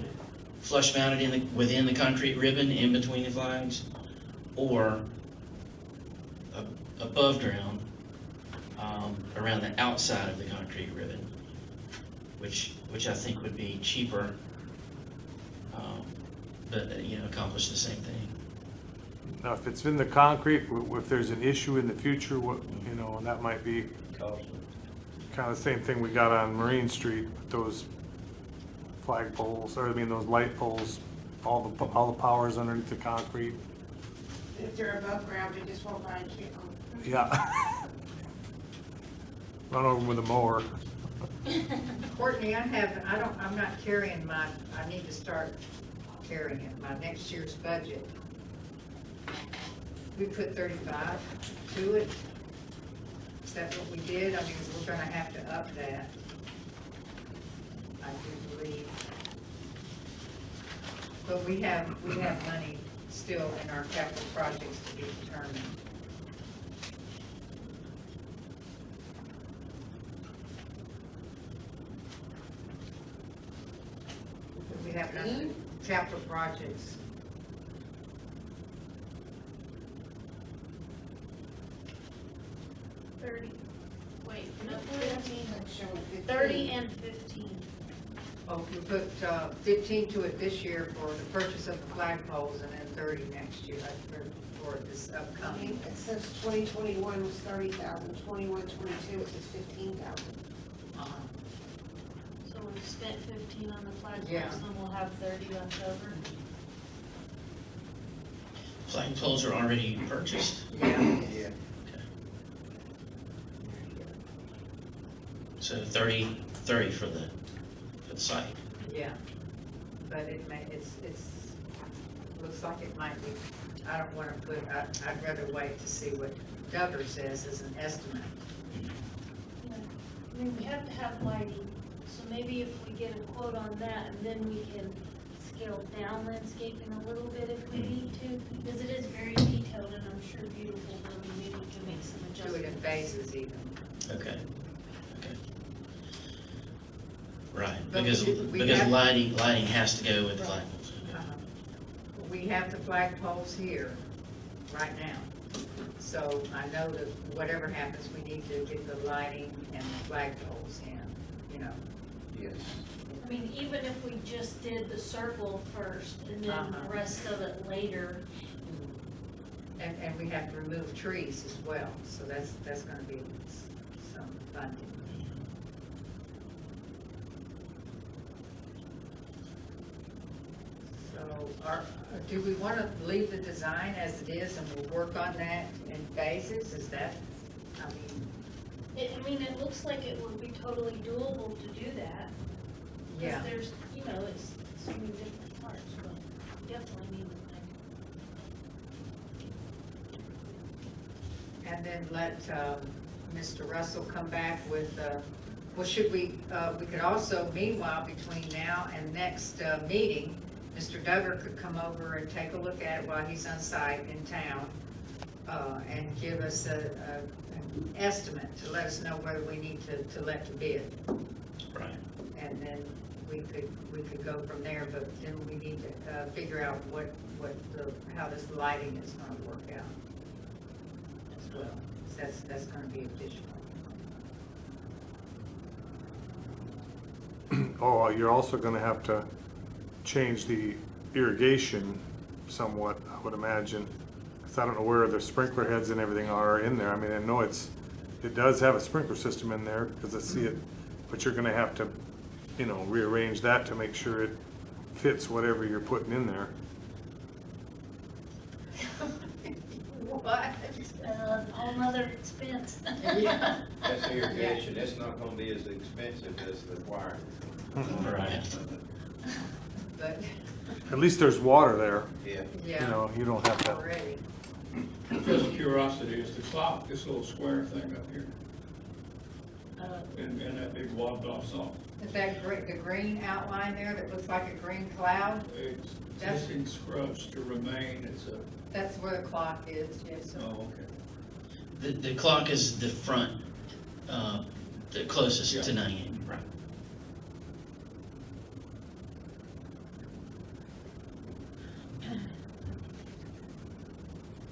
[SPEAKER 11] flush mounted within the concrete ribbon in between the flags, or above ground, around the outside of the concrete ribbon, which I think would be cheaper, but you know, accomplish the same thing.
[SPEAKER 3] Now, if it's in the concrete, if there's an issue in the future, you know, and that might be kind of the same thing we got on Marine Street, with those flagpoles, or I mean, those light poles, all the power's underneath the concrete.
[SPEAKER 4] If they're above ground, they just won't ride you.
[SPEAKER 3] Yeah. Run over them with a mower.
[SPEAKER 1] Courtney, I'm not carrying I need to start carrying it, my next year's budget. We put 35 to it. Is that what we did? I mean, we're gonna have to up that, I do believe. But we have money still in our capital projects to be determined. We have nothing, capital projects.
[SPEAKER 7] No, 15. 30 and 15.
[SPEAKER 1] Oh, we put 15 to it this year for the purchase of the flagpoles, and then 30 next year for this upcoming.
[SPEAKER 4] It says 2021 was 30,000, 21, 22, it says 15,000.
[SPEAKER 7] So we've spent 15 on the flagpoles,
[SPEAKER 1] Yeah.
[SPEAKER 7] and we'll have 30 left over.
[SPEAKER 11] Flagpoles are already purchased.
[SPEAKER 1] Yeah.
[SPEAKER 11] So 30 for the site.
[SPEAKER 1] Yeah, but looks like it might be, I don't want to I'd rather wait to see what Duggar says as an estimate.
[SPEAKER 7] Yeah. I mean, we have to have lighting, so maybe if we get a quote on that, and then we can scale down landscaping a little bit if we need to, because it is very detailed and I'm sure beautiful, but we maybe can make some
[SPEAKER 1] Do
[SPEAKER 7] adjustments.
[SPEAKER 1] it in phases even.
[SPEAKER 11] Okay. Right,
[SPEAKER 1] But
[SPEAKER 11] because
[SPEAKER 1] we have-
[SPEAKER 11] lighting has to go with the flagpoles.
[SPEAKER 1] We have the flagpoles here right now. So I know that whatever happens, we need to get the lighting and the flagpoles in, you know.
[SPEAKER 8] Yes.
[SPEAKER 7] I mean, even if we just did the circle first and then the rest of it later.
[SPEAKER 1] And we have to remove trees as well, so that's gonna be some funding. So do we want to leave the design as it is and we'll work on that in phases? Is that, I mean,
[SPEAKER 7] It looks like it would be totally doable to do that.
[SPEAKER 1] yeah.
[SPEAKER 7] Because there's, you know, it's so many different parts, but we definitely need to
[SPEAKER 1] And then let Mr. Russell come back with, well, should we could also, meanwhile, between now and next meeting, Mr. Duggar could come over and take a look at it while he's on site in town and give us an estimate to let us know whether we need to let the bid.
[SPEAKER 11] Right.
[SPEAKER 1] And then we could go from there, but then we need to figure out how this lighting is going to work out as well. That's going to be additional.
[SPEAKER 3] Oh, you're also gonna have to change the irrigation somewhat, I would imagine. Cause I don't know where the sprinkler heads and everything are in there. I mean, I know it does have a sprinkler system in there, cause I see it, but you're gonna have to, you know, rearrange that to make sure it fits whatever you're putting in there.
[SPEAKER 1] What?
[SPEAKER 7] Whole nother expense.
[SPEAKER 1] Yeah.
[SPEAKER 8] That's irrigation, it's not gonna be as expensive as the wiring.
[SPEAKER 11] Right.
[SPEAKER 1] But,
[SPEAKER 3] At least there's water there,
[SPEAKER 8] Yeah.
[SPEAKER 3] you
[SPEAKER 1] yeah,
[SPEAKER 3] know, you don't have to.
[SPEAKER 1] already.
[SPEAKER 10] Just curiosity, is the clock this little square thing up here, and that big wadded off saw?
[SPEAKER 1] Is that the green outline there that looks like a green cloud?
[SPEAKER 10] Existing scrubs to remain, it's a,
[SPEAKER 1] That's where the clock is, yes, sir.
[SPEAKER 10] oh, okay.
[SPEAKER 11] The clock is the front, the closest
[SPEAKER 10] Yeah.
[SPEAKER 11] to 98, right?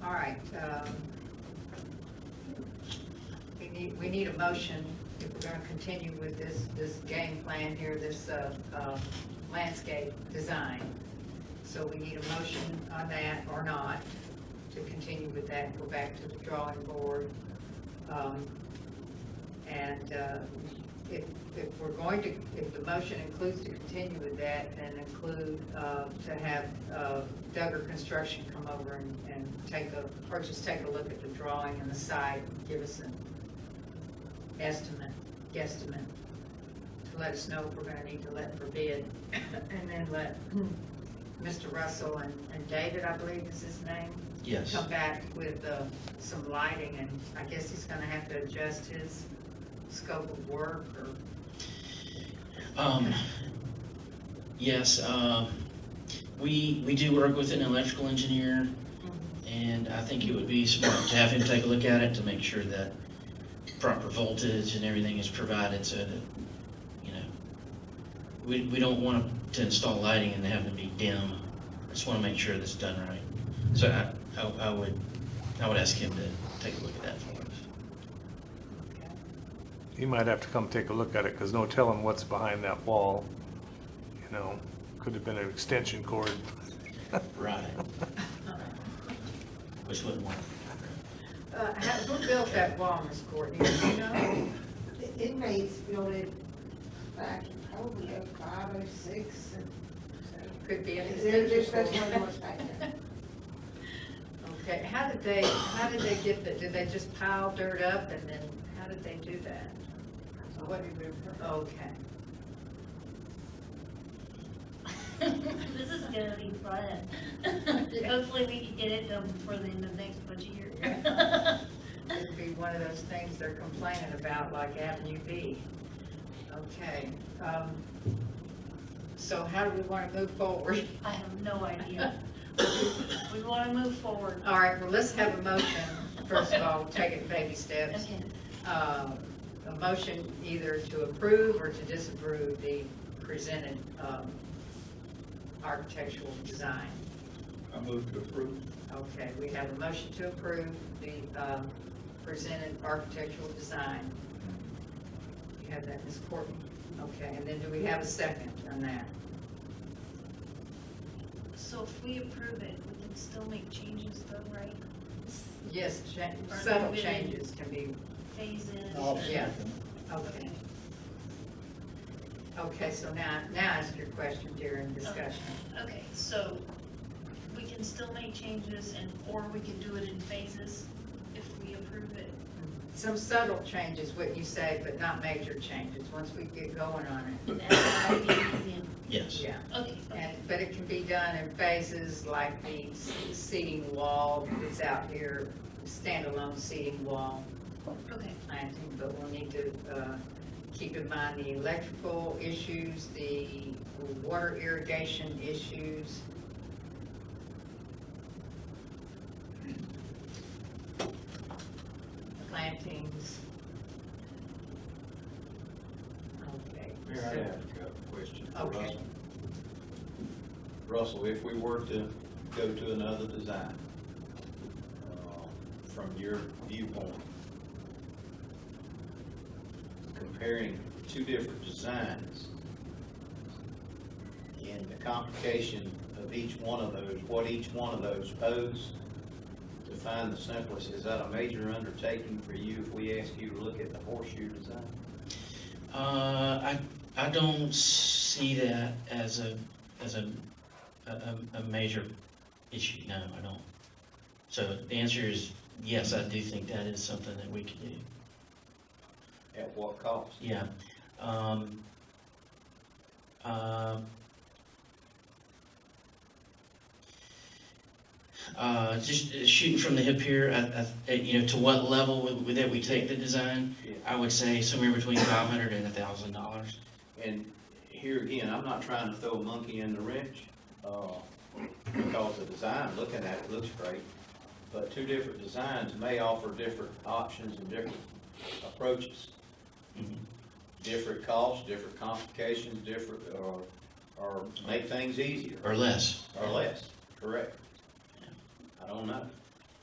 [SPEAKER 1] All right, we need a motion if we're gonna continue with this game plan here, this, landscape design. So we need a motion on that or not to continue with that and go back to the drawing board. If we're going to, if the motion includes to continue with that, then include, to have, Duggar Construction come over and take a look at the drawing and the site, give us an guesstimate, to let us know if we're gonna need to let for bid, and then let Mr. Russell and David, I believe is his name,
[SPEAKER 11] Yes.
[SPEAKER 1] come back with some lighting, and I guess he's gonna have to adjust his scope of work, or,
[SPEAKER 11] Yes, we do work with an electrical engineer, and I think it would be smart to have him take a look at it to make sure that proper voltage and everything is provided, so that, you know, we don't want to install lighting and have them be dim. I just want to make sure that's done right. So I would ask him to take a look at that for us.
[SPEAKER 3] You might have to come take a look at it, because no telling what's behind that wall. You know, could have been an extension cord.
[SPEAKER 11] Right. Which wouldn't work.
[SPEAKER 1] who built that wall, Ms. Courtney, do you know?
[SPEAKER 4] The inmates built it back in probably 05, 06, and
[SPEAKER 1] Could be an
[SPEAKER 4] so there's
[SPEAKER 1] extension
[SPEAKER 4] one
[SPEAKER 1] cord.
[SPEAKER 4] more back there.
[SPEAKER 1] Okay, how did they get did they just pile dirt up, and then, how did they do that? What, okay.
[SPEAKER 7] This is gonna be fun. Hopefully we can get it done before the end of next budget year.
[SPEAKER 1] It'd be one of those things they're complaining about, like Avenue B. Okay, so how do we want to move forward?
[SPEAKER 7] I have no idea. We wanna move forward.
[SPEAKER 1] All right, well, let's have a motion, first of all, we'll take it in baby steps.
[SPEAKER 7] Okay.
[SPEAKER 1] A motion either to approve or to disapprove the presented architectural design.
[SPEAKER 10] I move to approve.
[SPEAKER 1] Okay, we have a motion to approve the presented architectural design. You have that, Ms. Courtney? Okay, and then do we have a second on that?
[SPEAKER 7] So if we approve it, we can still make changes though, right?
[SPEAKER 1] Yes,
[SPEAKER 7] Or
[SPEAKER 1] subtle
[SPEAKER 7] maybe
[SPEAKER 1] changes can be,
[SPEAKER 7] Phases.
[SPEAKER 1] yeah, okay. Okay, so now ask your question during discussion.
[SPEAKER 7] Okay, so we can still make changes or we can do it in phases if we approve it.
[SPEAKER 1] Some subtle changes, what you say, but not major changes, once we get going on it.
[SPEAKER 7] And add lighting in.
[SPEAKER 11] Yes.
[SPEAKER 1] Yeah,
[SPEAKER 7] Okay,
[SPEAKER 1] but it can be done in phases, like the seating wall that's out here, standalone seating wall
[SPEAKER 7] okay.
[SPEAKER 1] planting, but we'll need to keep in mind the electrical issues, the water irrigation issues. Plantings. Okay.
[SPEAKER 8] Mayor, I have a question for
[SPEAKER 1] Okay.
[SPEAKER 8] Russell. Russell, if we were to go to another design, from your viewpoint, comparing two different designs, complication of each one of those, what each one of those pose, to find the simplest, is that a major undertaking for you if we ask you to look at the horseshoe design?
[SPEAKER 11] I don't see that as a major issue, no, I don't. So the answer is yes, I do think that is something that we can do.
[SPEAKER 8] At what cost?
[SPEAKER 11] Yeah. Just shooting from the hip here, to what level that we take the design,
[SPEAKER 8] Yeah.
[SPEAKER 11] I would say somewhere between $500 and $1,000.
[SPEAKER 8] And here again, I'm not trying to throw a monkey in the wrench, because the design, looking at it, looks great. But two different designs may offer different options and different approaches.
[SPEAKER 11] Mhm.
[SPEAKER 8] Different costs, different complications, different, or make things easier.
[SPEAKER 11] Or less.
[SPEAKER 8] Or less, correct. I don't know.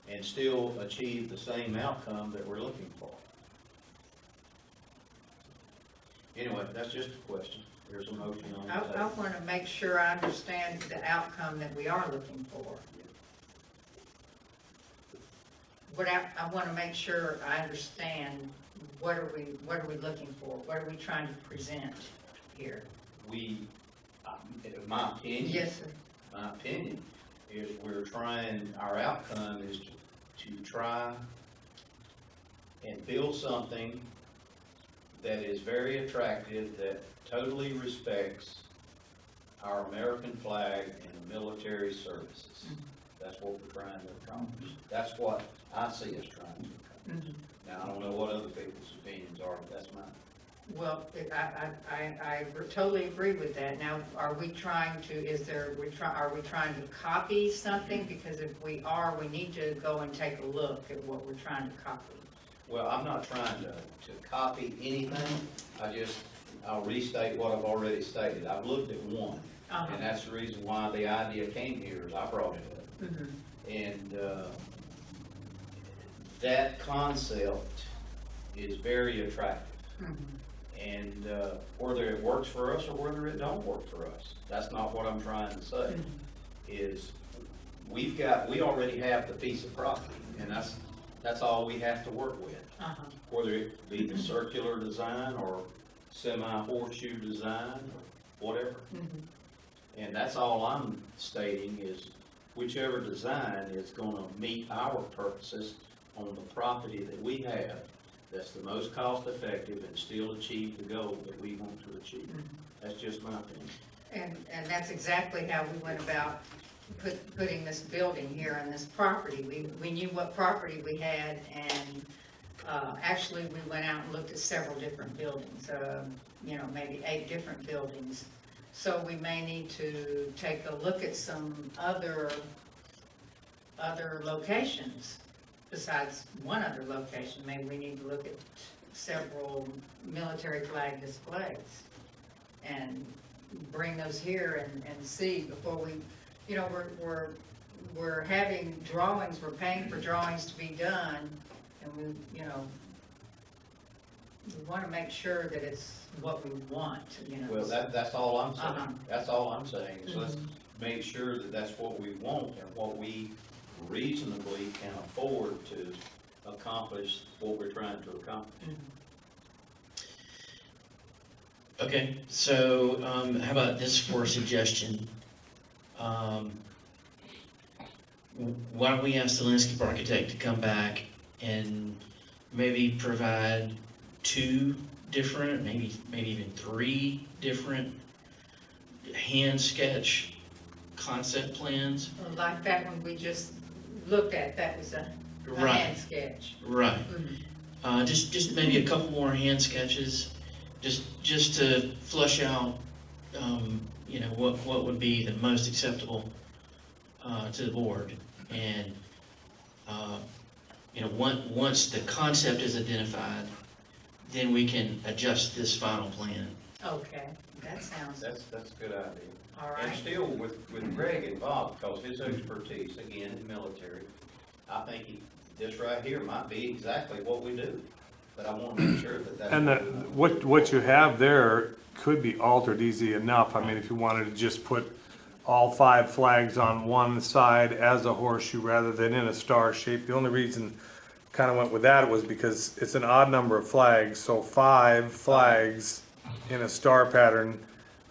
[SPEAKER 8] And still achieve the same outcome that we're looking for. Anyway, that's just a question. There's a motion on the
[SPEAKER 1] I
[SPEAKER 8] table.
[SPEAKER 1] want to make sure I understand the outcome that we are looking for. I want to make sure I understand what are we looking for? What are we trying to present here?
[SPEAKER 8] We, in my opinion.
[SPEAKER 1] Yes, sir.
[SPEAKER 8] My opinion is our outcome is to try and build something that is very attractive, that totally respects our American flag and the military services. That's what we're trying to accomplish. That's what I see us trying to accomplish. Now, I don't know what other people's opinions are, but that's mine.
[SPEAKER 1] Well, I totally agree with that. Now, are we trying to, are we trying to copy something? Because if we are, we need to go and take a look at what we're trying to copy.
[SPEAKER 8] Well, I'm not trying to copy anything. I'll restate what I've already stated. I've looked at one, and that's the reason why the idea came here, is I brought it up. And that concept is very attractive. And whether it works for us or whether it don't work for us, that's not what I'm trying to say. Is we already have the piece of property, and that's all we have to work with. Whether it be the circular design or semi-horseshoe design or whatever. And that's all I'm stating, is whichever design is gonna meet our purposes on the property that we have, that's the most cost effective and still achieve the goal that we want to achieve. That's just my opinion.
[SPEAKER 1] And that's exactly how we went about putting this building here on this property. We knew what property we had, and actually we went out and looked at several different buildings, maybe 8 different buildings. So we may need to take a look at some other locations besides one other location. Maybe we need to look at several military flag displays and bring those here and see before we, we're having drawings, we're paying for drawings to be done, and we want to make sure that it's what we want,
[SPEAKER 8] Well, that's all I'm saying. That's all I'm saying, is let's make sure that that's what we want and what we reasonably can afford to accomplish what we're trying to accomplish.
[SPEAKER 11] Okay, so how about this for a suggestion? Why don't we ask the landscape architect to come back and maybe provide 2 different, maybe even 3 different hand sketch concept plans?
[SPEAKER 1] Like that one we just looked at, that was a hand sketch.
[SPEAKER 11] Right. Just maybe a couple more hand sketches, just to flush out, what would be the most acceptable to the board. And once the concept is identified, then we can adjust this final plan.
[SPEAKER 1] Okay, that sounds,
[SPEAKER 8] That's a good idea.
[SPEAKER 1] all
[SPEAKER 8] And
[SPEAKER 1] right.
[SPEAKER 8] still with Greg involved, because his expertise, again, in military, I think this right here might be exactly what we do. But I want to make sure that that's.
[SPEAKER 3] And what you have there could be altered easy enough. I mean, if you wanted to just put all 5 flags on one side as a horseshoe rather than in a star shape. The only reason kind of went with that was because it's an odd number of flags, so 5 flags in a star pattern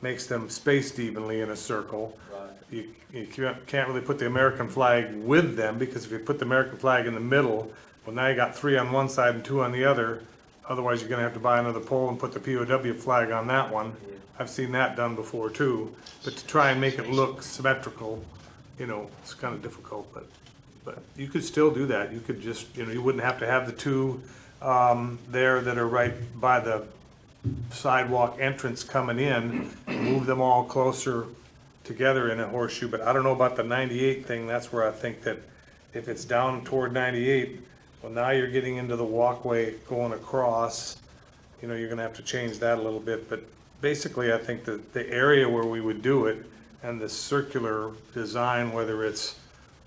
[SPEAKER 3] makes them spaced evenly in a circle.
[SPEAKER 8] Right.
[SPEAKER 3] You can't really put the American flag with them, because if you put the American flag in the middle, well, now you got 3 on one side and 2 on the other. Otherwise, you're gonna have to buy another pole and put the POW flag on that one. I've seen that done before too, but to try and make it look symmetrical, you know, it's kind of difficult, but you could still do that. You could just, you know, you wouldn't have to have the 2 there that are right by the sidewalk entrance coming in, move them all closer together in a horseshoe. But I don't know about the 98 thing. That's where I think that if it's down toward 98, well, now you're getting into the walkway going across, you know, you're gonna have to change that a little bit. But basically, I think that the area where we would do it and the circular design, whether it's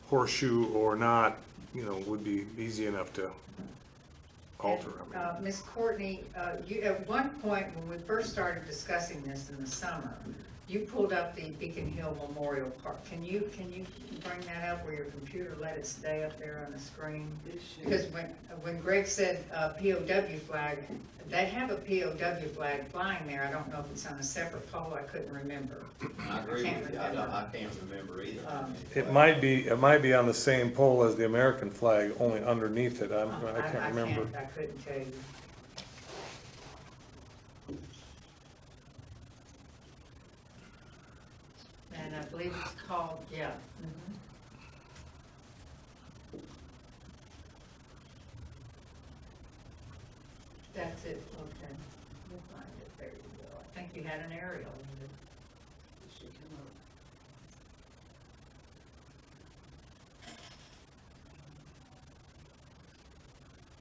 [SPEAKER 3] horseshoe or not, you know, would be easy enough to alter.
[SPEAKER 1] Ms. Courtney, you, at one point when we first started discussing this in the summer, you pulled up the Beacon Hill Memorial Park. Can you bring that up, or your computer let it stay up there on the screen? Because when Greg said POW flag, they have a POW flag flying there. I don't know if it's on a separate pole. I couldn't remember.
[SPEAKER 8] I agree with you. I can't remember either.
[SPEAKER 3] It might be on the same pole as the American flag, only underneath it. I can't remember.
[SPEAKER 1] I couldn't tell you. And I believe it's called, yeah. Mhm. That's it, okay. We'll find it, there you go. I think you had an aerial.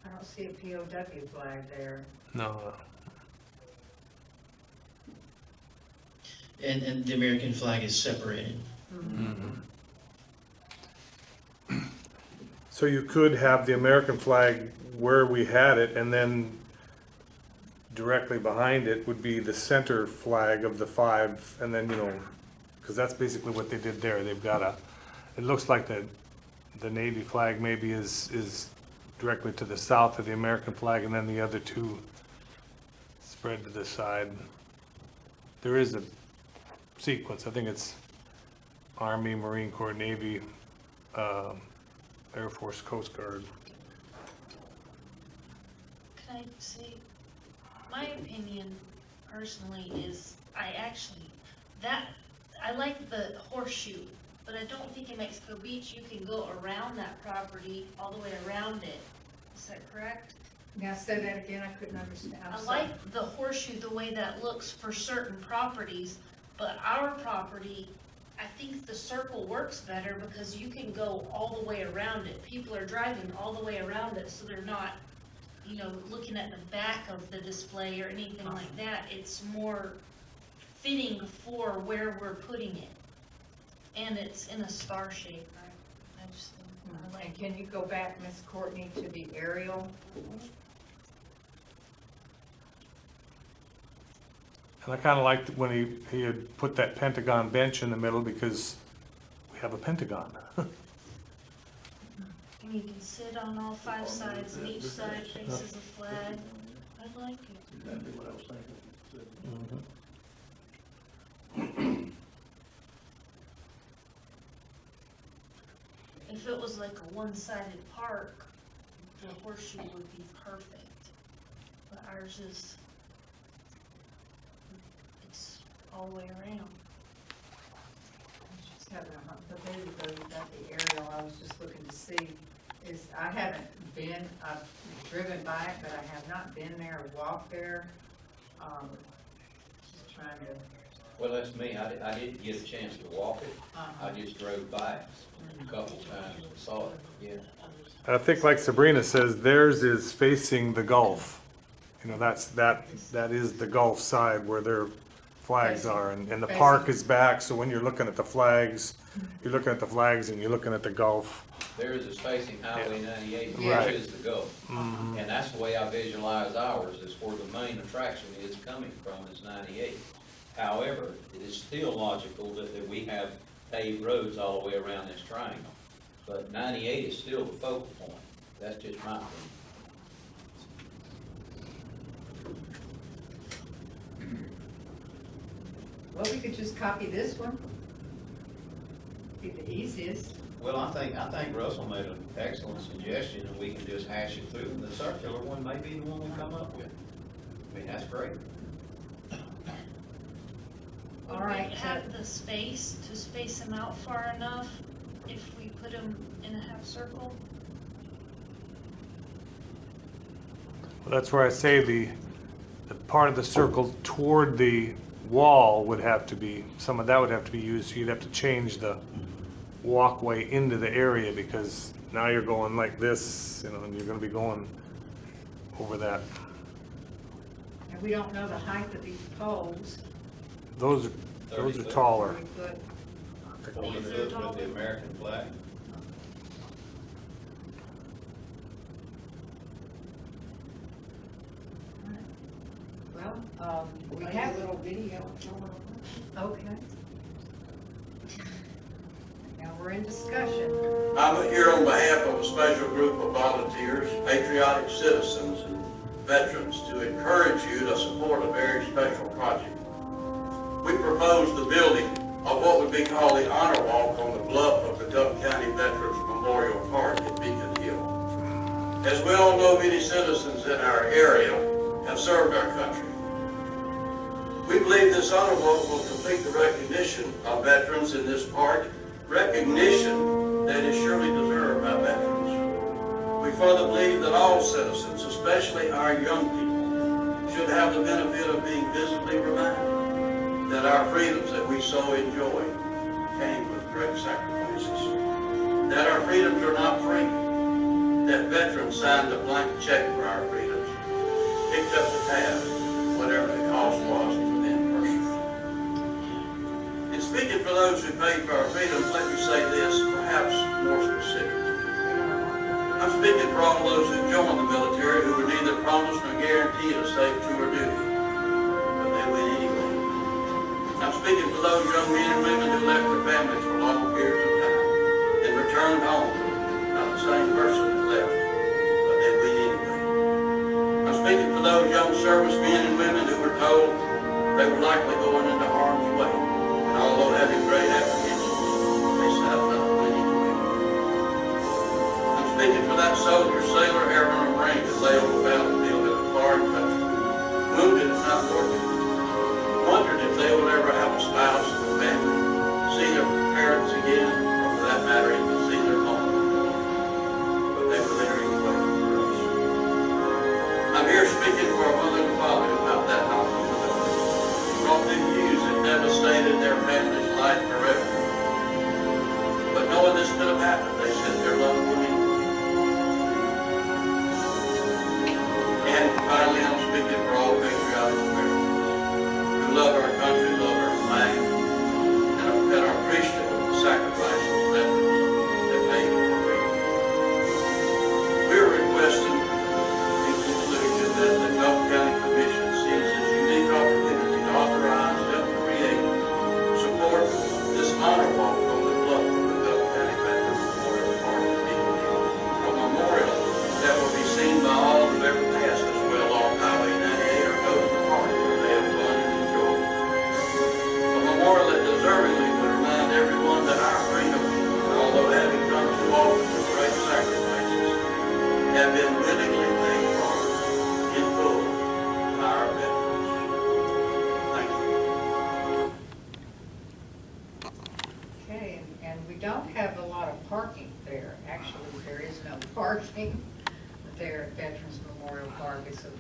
[SPEAKER 1] I don't see a POW flag there.
[SPEAKER 3] No.
[SPEAKER 11] And the American flag is separated.
[SPEAKER 3] So you could have the American flag where we had it, and then directly behind it would be the center flag of the 5, and then, you know, because that's basically what they did there. They've got it looks like the Navy flag maybe is directly to the south of the American flag, and then the other 2 spread to the side. There is a sequence. I think it's Army, Marine Corps, Navy, Air Force, Coast Guard.
[SPEAKER 7] Can I say, my opinion personally is, I like the horseshoe, but I don't think in Mexico Beach you can go around that property all the way around it. Is that correct?
[SPEAKER 1] Now say that again, I couldn't understand.
[SPEAKER 7] I like the horseshoe the way that looks for certain properties, but our property, I think the circle works better because you can go all the way around it. People are driving all the way around it, so they're not, you know, looking at the back of the display or anything like that. It's more fitting for where we're putting it. And it's in a star shape, I just think, I like
[SPEAKER 1] And can you go back, Ms. Courtney, to the aerial?
[SPEAKER 3] And I kind of liked when he had put that Pentagon bench in the middle, because we have a Pentagon.
[SPEAKER 7] And you can sit on all 5 sides, and each side faces a flag. I like it.
[SPEAKER 10] Exactly what I was thinking.
[SPEAKER 7] If it was like a one-sided park, the horseshoe would be perfect. But ours is, it's all the way around.
[SPEAKER 1] Just having a hunt, but there you go, you got the aerial. I was just looking to see, I haven't been, I've driven by it, but I have not been there or walked there. Just trying to.
[SPEAKER 8] Well, that's me. I didn't get a chance to walk it. I just drove by it a couple times and saw it, yeah.
[SPEAKER 3] I think, like Sabrina says, theirs is facing the Gulf. You know, that is the Gulf side where their flags are, and the park is back, so when you're looking at the flags, you're looking at the flags and you're looking at the Gulf.
[SPEAKER 8] Theirs is facing Highway 98,
[SPEAKER 3] Right.
[SPEAKER 8] which is the Gulf. And that's the way I visualize ours, is where the main attraction is coming from, is 98. However, it is still logical that we have paved roads all the way around this triangle. But 98 is still the focal point. That's just my opinion.
[SPEAKER 1] Well, we could just copy this one. Be the easiest.
[SPEAKER 8] Well, I think Russell made an excellent suggestion, and we can just hash it through, and the circular one may be the one we come up with. I mean, that's great.
[SPEAKER 1] All
[SPEAKER 7] Would
[SPEAKER 1] right,
[SPEAKER 7] we have the space to space them out far enough if we put them in a half circle?
[SPEAKER 3] Well, that's where I say the part of the circle toward the wall would have to be, some of that would have to be used, so you'd have to change the walkway into the area, because now you're going like this, you know, and you're gonna be going over that.
[SPEAKER 1] And we don't know the height of these poles.
[SPEAKER 3] Those are
[SPEAKER 8] 30 foot.
[SPEAKER 3] taller.
[SPEAKER 1] 30 foot.
[SPEAKER 8] 40 foot with the American flag.
[SPEAKER 1] Well, we
[SPEAKER 4] Like
[SPEAKER 1] have
[SPEAKER 4] a little video showing.
[SPEAKER 1] Okay. Now we're in discussion.
[SPEAKER 12] I'm here on behalf of a special group of volunteers, patriotic citizens, and veterans to encourage you to support a very special project. We propose the building of what would be called the Honor Walk on the bluff of the Dowden County Veterans Memorial Park at Beacon Hill. As we all know, many citizens in our area have served our country. We believe this honor walk will complete the recognition of veterans in this park, recognition that is surely deserved by veterans. We further believe that all citizens, especially our young people, should have the benefit of being visibly reminded that our freedoms that we so enjoy came with great sacrifices, that our freedoms are not free, that veterans signed a blank check for our freedoms, picked up the tab, whatever the cost was to them personally. In speaking for those who paid for our freedoms, let me say this, perhaps more specific. I'm speaking for all those who joined the military who were neither promised nor guaranteed a safe tour of duty, but they went anyway. I'm speaking for those young men and women who left their families for long periods of time and returned home, not the same person that left, but they went anyway. I'm speaking for those young servicemen and women who were told they were likely going into harm's way, and although having great apprehensions, they said nothing went anyway. I'm speaking for that soldier, sailor, airman, or marine that lay on the battlefield in a foreign country, wounded and not working, wondered if they would ever have a spouse or family, see their parents again, or for that matter, even see their home. But they were there anyway for us. I'm here speaking for a mother and father who got that knock on the door, brought them news that devastated their family's life forever. But knowing this could have happened, they sent their loved one in. And finally, I'm speaking for all patriotic Americans who love our country, love our flag, and are appreciative of the sacrifices of veterans that paid for freedom. We're requesting, in conclusion, that the Dowden County Commission sees this unique opportunity to authorize, help create, support this honor walk on the bluff of the Dowden County Veterans Memorial Park at Beacon Hill, a memorial that will be seen by all who've ever passed this well along Highway 98 or go to the park where they have fun and enjoy. A memorial that deservingly would remind everyone that our freedoms, although having come too often with great sacrifices, have been willingly paid for in full by our veterans. Thank you.
[SPEAKER 1] Okay, and we don't have a lot of parking there. Actually, there is no parking there at Veterans Memorial Park. It's a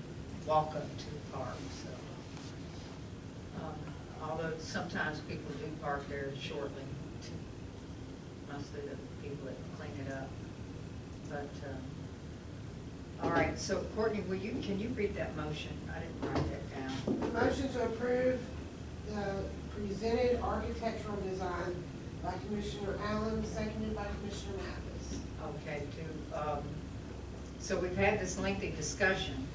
[SPEAKER 1] walk-up to the park, so. Although sometimes people do park there shortly, mostly the people that clean it up. But, all right, so Courtney, can you read that motion? I didn't write that down.
[SPEAKER 4] Motion to approve the presented architectural design by Commissioner Allen, seconded by Commissioner Mathis.
[SPEAKER 1] Okay, so we've had this lengthy discussion.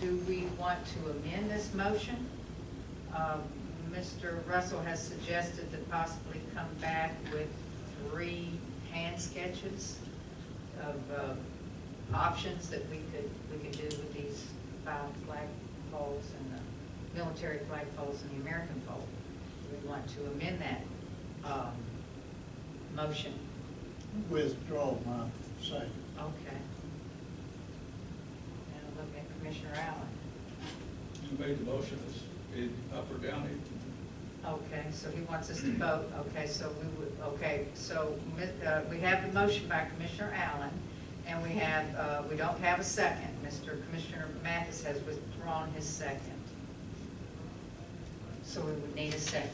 [SPEAKER 1] Do we want to amend this motion? Mr. Russell has suggested to possibly come back with 3 hand sketches of options that we could do with these 5 flag poles and the military flag poles and the American pole. We want to amend that motion.
[SPEAKER 13] Withdraw my second.
[SPEAKER 1] Okay. And I'm looking at Commissioner Allen.
[SPEAKER 10] You made the motion, is it up or down?
[SPEAKER 1] Okay, so he wants us to vote. Okay, so we would, okay, so we have the motion by Commissioner Allen, and we have, we don't have a second. Commissioner Mathis has withdrawn his second. So we would need a second.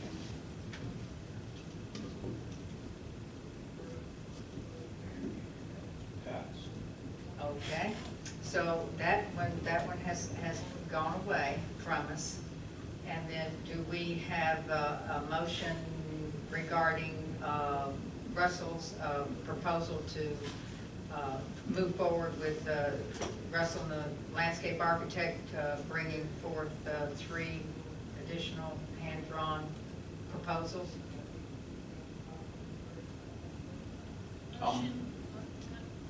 [SPEAKER 1] Okay, so that one has gone away from us. And then do we have a motion regarding Russell's proposal to move forward with Russell, the landscape architect, bringing forth 3 additional hand-drawn proposals?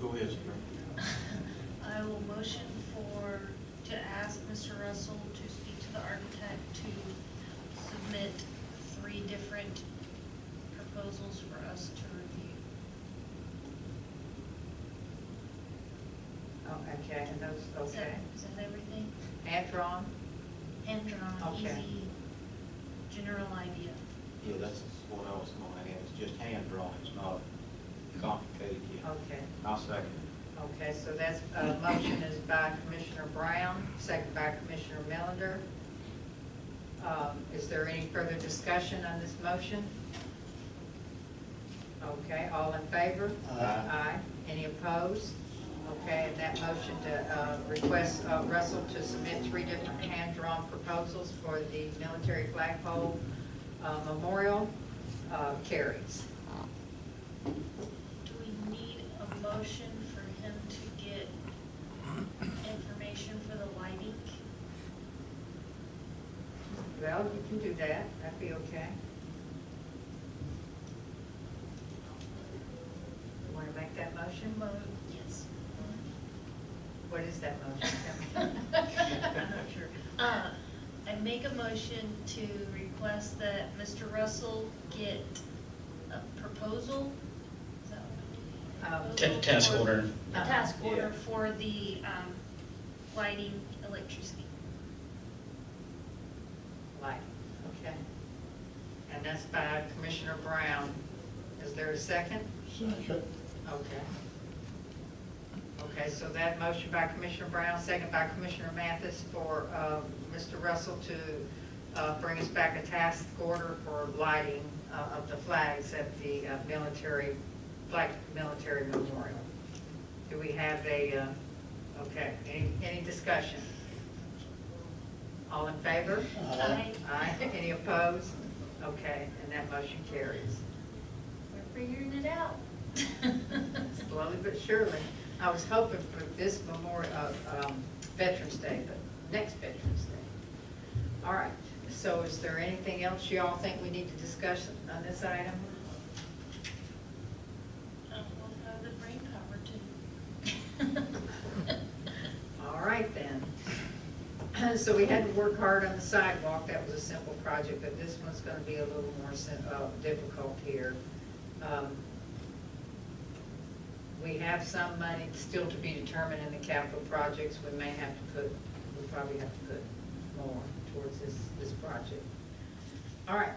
[SPEAKER 8] Go ahead, sir.
[SPEAKER 7] I will motion to ask Mr. Russell to speak to the architect to submit 3 different proposals for us to review.
[SPEAKER 1] Oh, okay, and those, okay.
[SPEAKER 7] Is that everything?
[SPEAKER 1] Hand-drawn?
[SPEAKER 7] Hand-drawn,
[SPEAKER 1] Okay.
[SPEAKER 7] easy, general idea.
[SPEAKER 8] Yeah, that's what I was going to add, it's just hand drawn, it's not complicated yet.
[SPEAKER 1] Okay.
[SPEAKER 8] I'll second it.
[SPEAKER 1] Okay, so that's, motion is by Commissioner Brown, second by Commissioner Melander. Is there any further discussion on this motion? Okay, all in favor? Aye. Any opposed? Okay, and that motion to request Russell to submit 3 different hand-drawn proposals for the military flagpole memorial carries.
[SPEAKER 7] Do we need a motion for him to get information for the lighting?
[SPEAKER 1] Well, you can do that, that'd be okay. You want to make that motion?
[SPEAKER 7] Yes.
[SPEAKER 1] What is that motion?
[SPEAKER 7] I'm not sure. I make a motion to request that Mr. Russell get a proposal. Is that what it is?
[SPEAKER 11] Task order.
[SPEAKER 7] A task order for the lighting electricity.
[SPEAKER 1] Light, okay. And that's by Commissioner Brown. Is there a second?
[SPEAKER 13] Second.
[SPEAKER 1] Okay. Okay, so that motion by Commissioner Brown, second by Commissioner Mathis for Mr. Russell to bring us back a task order for lighting of the flags at the military memorial. Do we have a, okay, any discussion? All in favor?
[SPEAKER 7] Aye.
[SPEAKER 1] Aye. Any opposed? Okay, and that motion carries.
[SPEAKER 7] We're figuring it out.
[SPEAKER 1] Slowly but surely. I was hoping for this Memorial, Veterans Day, but next Veterans Day. All right, so is there anything else you all think we need to discuss on this item?
[SPEAKER 7] We'll have the brain power to.
[SPEAKER 1] All right then. So we had to work hard on the sidewalk. That was a simple project, but this one's gonna be a little more difficult here. We have some money still to be determined in the capital projects. We may have to put, we'll probably have to put more towards this project. All right,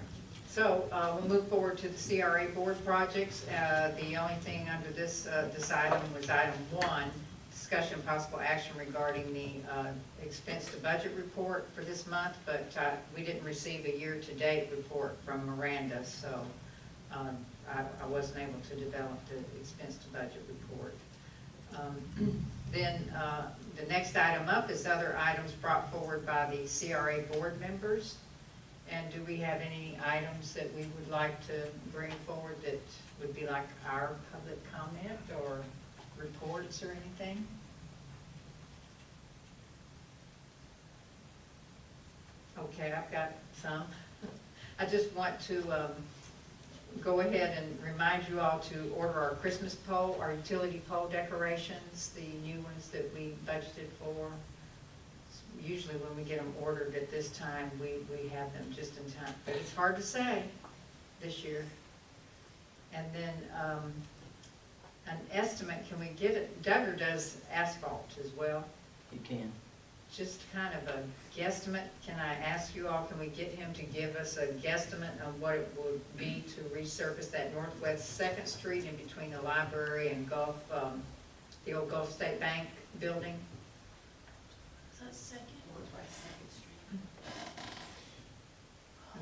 [SPEAKER 1] so we'll move forward to the CRA Board Projects. The only thing under this item was item 1, discussion of possible action regarding the expense to budget report for this month, but we didn't receive a year-to-date report from Miranda, so I wasn't able to develop the expense to budget report. Then the next item up is other items brought forward by the CRA board members. And do we have any items that we would like to bring forward that would be like our public comment or reports or anything? Okay, I've got some. I just want to go ahead and remind you all to order our Christmas pole, our utility pole decorations, the new ones that we budgeted for. Usually when we get them ordered at this time, we have them just in time, but it's hard to say this year. And then an estimate, can we get it? Duggar does asphalt as well.
[SPEAKER 11] You can.
[SPEAKER 1] Just kind of a guesstimate, can I ask you all, can we get him to give us a guesstimate on what it would be to resurface that northwest 2nd Street in between the library and Gulf, the old Gulf State Bank building?
[SPEAKER 7] Is that second?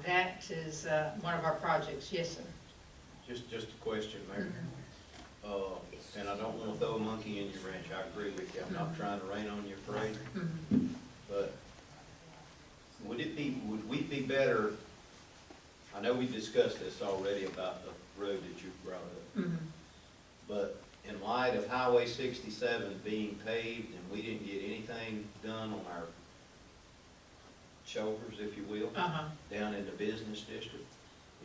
[SPEAKER 1] That is one of our projects, yes, sir.
[SPEAKER 8] Just a question, Mayor. And I don't want to throw a monkey in your wrench, I agree with you, I'm not trying to rain on your parade. But would we be better, I know we discussed this already about the road that you brought up. But in light of Highway 67 being paved and we didn't get anything done on our shoulders, if you will, down in the business district,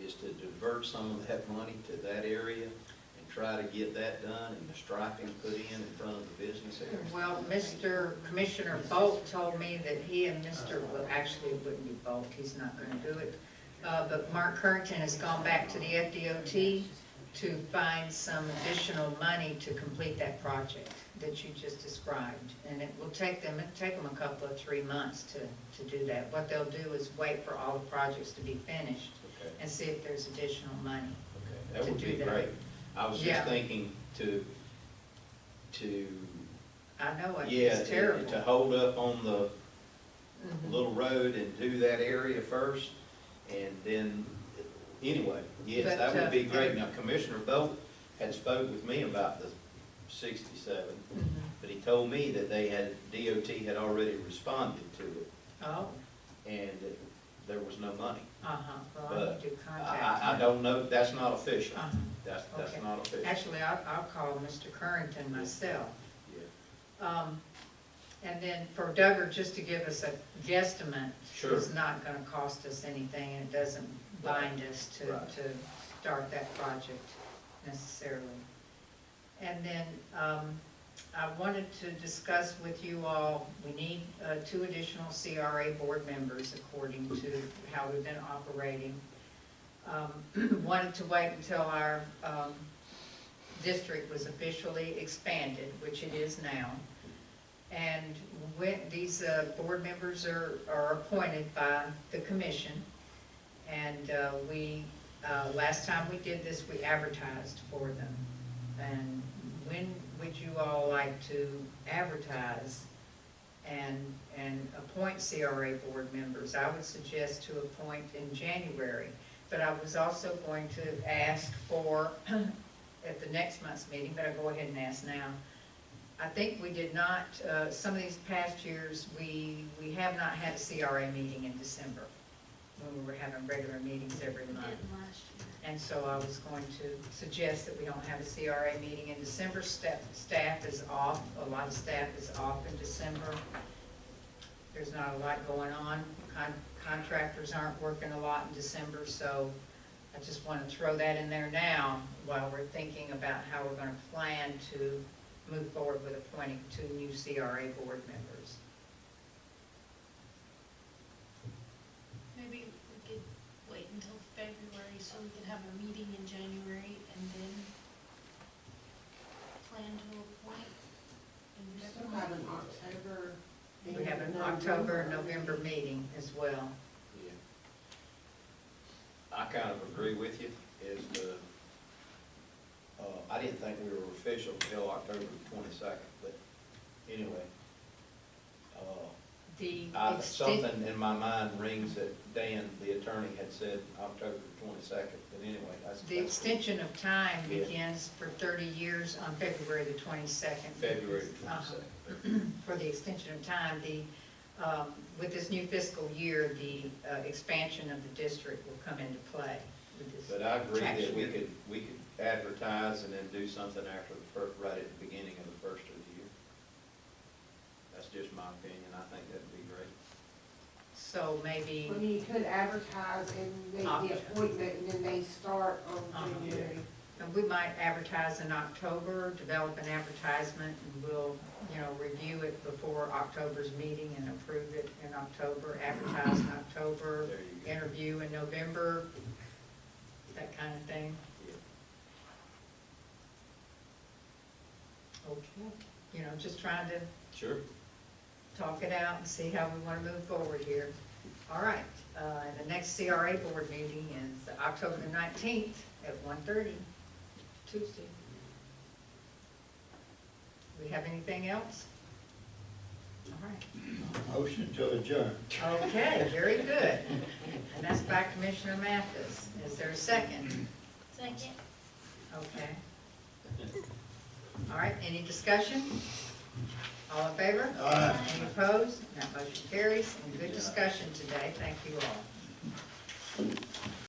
[SPEAKER 8] is to divert some of that money to that area and try to get that done and the striping put in front of the business area.
[SPEAKER 1] Well, Mr. Commissioner Bolt told me that he and well, actually it wouldn't be Bolt, he's not gonna do it. But Mark Currington has gone back to the FDOT to find some additional money to complete that project that you just described. And it will take them a couple of 3 months to do that. What they'll do is wait for all the projects to be finished and see if there's additional money.
[SPEAKER 8] Okay, that would be great. I was just thinking to
[SPEAKER 1] I know it,
[SPEAKER 8] yeah,
[SPEAKER 1] it's terrible.
[SPEAKER 8] to hold up on the little road and do that area first, and then, anyway, yes,
[SPEAKER 1] But,
[SPEAKER 8] that would be great. Now, Commissioner Bolt had spoke with me about the 67, but he told me that DOT had already responded to it,
[SPEAKER 1] Oh,
[SPEAKER 8] and that there was no money.
[SPEAKER 1] well, I
[SPEAKER 8] But
[SPEAKER 1] need to contact
[SPEAKER 8] I
[SPEAKER 1] him.
[SPEAKER 8] don't know, that's not official. That's
[SPEAKER 1] Okay.
[SPEAKER 8] not official.
[SPEAKER 1] Actually, I'll call Mr. Currington myself.
[SPEAKER 8] Yeah.
[SPEAKER 1] And then for Duggar, just to give us a guesstimate,
[SPEAKER 8] Sure.
[SPEAKER 1] it's not gonna cost us anything, and it doesn't bind us to start that project necessarily. And then, I wanted to discuss with you all, we need 2 additional CRA board members according to how we've been operating. Wanted to wait until our district was officially expanded, which it is now. And when these board members are appointed by the commission. And last time we did this, we advertised for them. And when would you all like to advertise and appoint CRA board members? I would suggest to appoint in January. But I was also going to ask for, at the next month's meeting, but I'll go ahead and ask now. I think we did not, some of these past years, we have not had a CRA meeting in December, when we were having regular meetings every month.
[SPEAKER 7] We did last year.
[SPEAKER 1] And so I was going to suggest that we don't have a CRA meeting in December. Staff is off, a lot of staff is off in December. There's not a lot going on. Contractors aren't working a lot in December, so I just want to throw that in there now while we're thinking about how we're going to plan to move forward with appointing 2 new CRA board members.
[SPEAKER 7] Maybe we could wait until February so we can have a meeting in January and then plan to appoint in
[SPEAKER 4] Still
[SPEAKER 7] February.
[SPEAKER 4] have an October.
[SPEAKER 1] We have an October, November meeting as well.
[SPEAKER 8] Yeah. I kind of agree with you, I didn't think we were official until October 22nd, but anyway. Something in my mind rings that Dan, the attorney, had said October 22nd, but anyway, that's.
[SPEAKER 1] The extension of time
[SPEAKER 8] Yeah.
[SPEAKER 1] begins for 30 years on February the 22nd.
[SPEAKER 8] February 22nd.
[SPEAKER 1] For the extension of time, with this new fiscal year, the expansion of the district will come into play. With this
[SPEAKER 8] But I agree
[SPEAKER 1] tax
[SPEAKER 8] that
[SPEAKER 1] year.
[SPEAKER 8] we could advertise and then do something after right at the beginning of the first of the year. That's just my opinion, I think that'd be great.
[SPEAKER 1] So maybe,
[SPEAKER 4] Well, you could advertise and make the appointment, and then they start on January.
[SPEAKER 1] and we might advertise in October, develop an advertisement, and we'll, review it before October's meeting and approve it in October, advertise in October, interview in November, that kind of thing. Okay, just trying to
[SPEAKER 2] Sure.
[SPEAKER 1] talk it out and see how we want to move forward here. All right, and the next CRA board meeting is October the 19th at 1:30, Tuesday. Do we have anything else? All right.
[SPEAKER 13] Motion to adjourn.
[SPEAKER 1] Okay, very good. And that's by Commissioner Mathis. Is there a second?
[SPEAKER 7] Second.
[SPEAKER 1] Okay. All right, any discussion? All in favor?
[SPEAKER 13] Aye.
[SPEAKER 1] Any opposed? That motion carries, and good discussion today. Thank you all.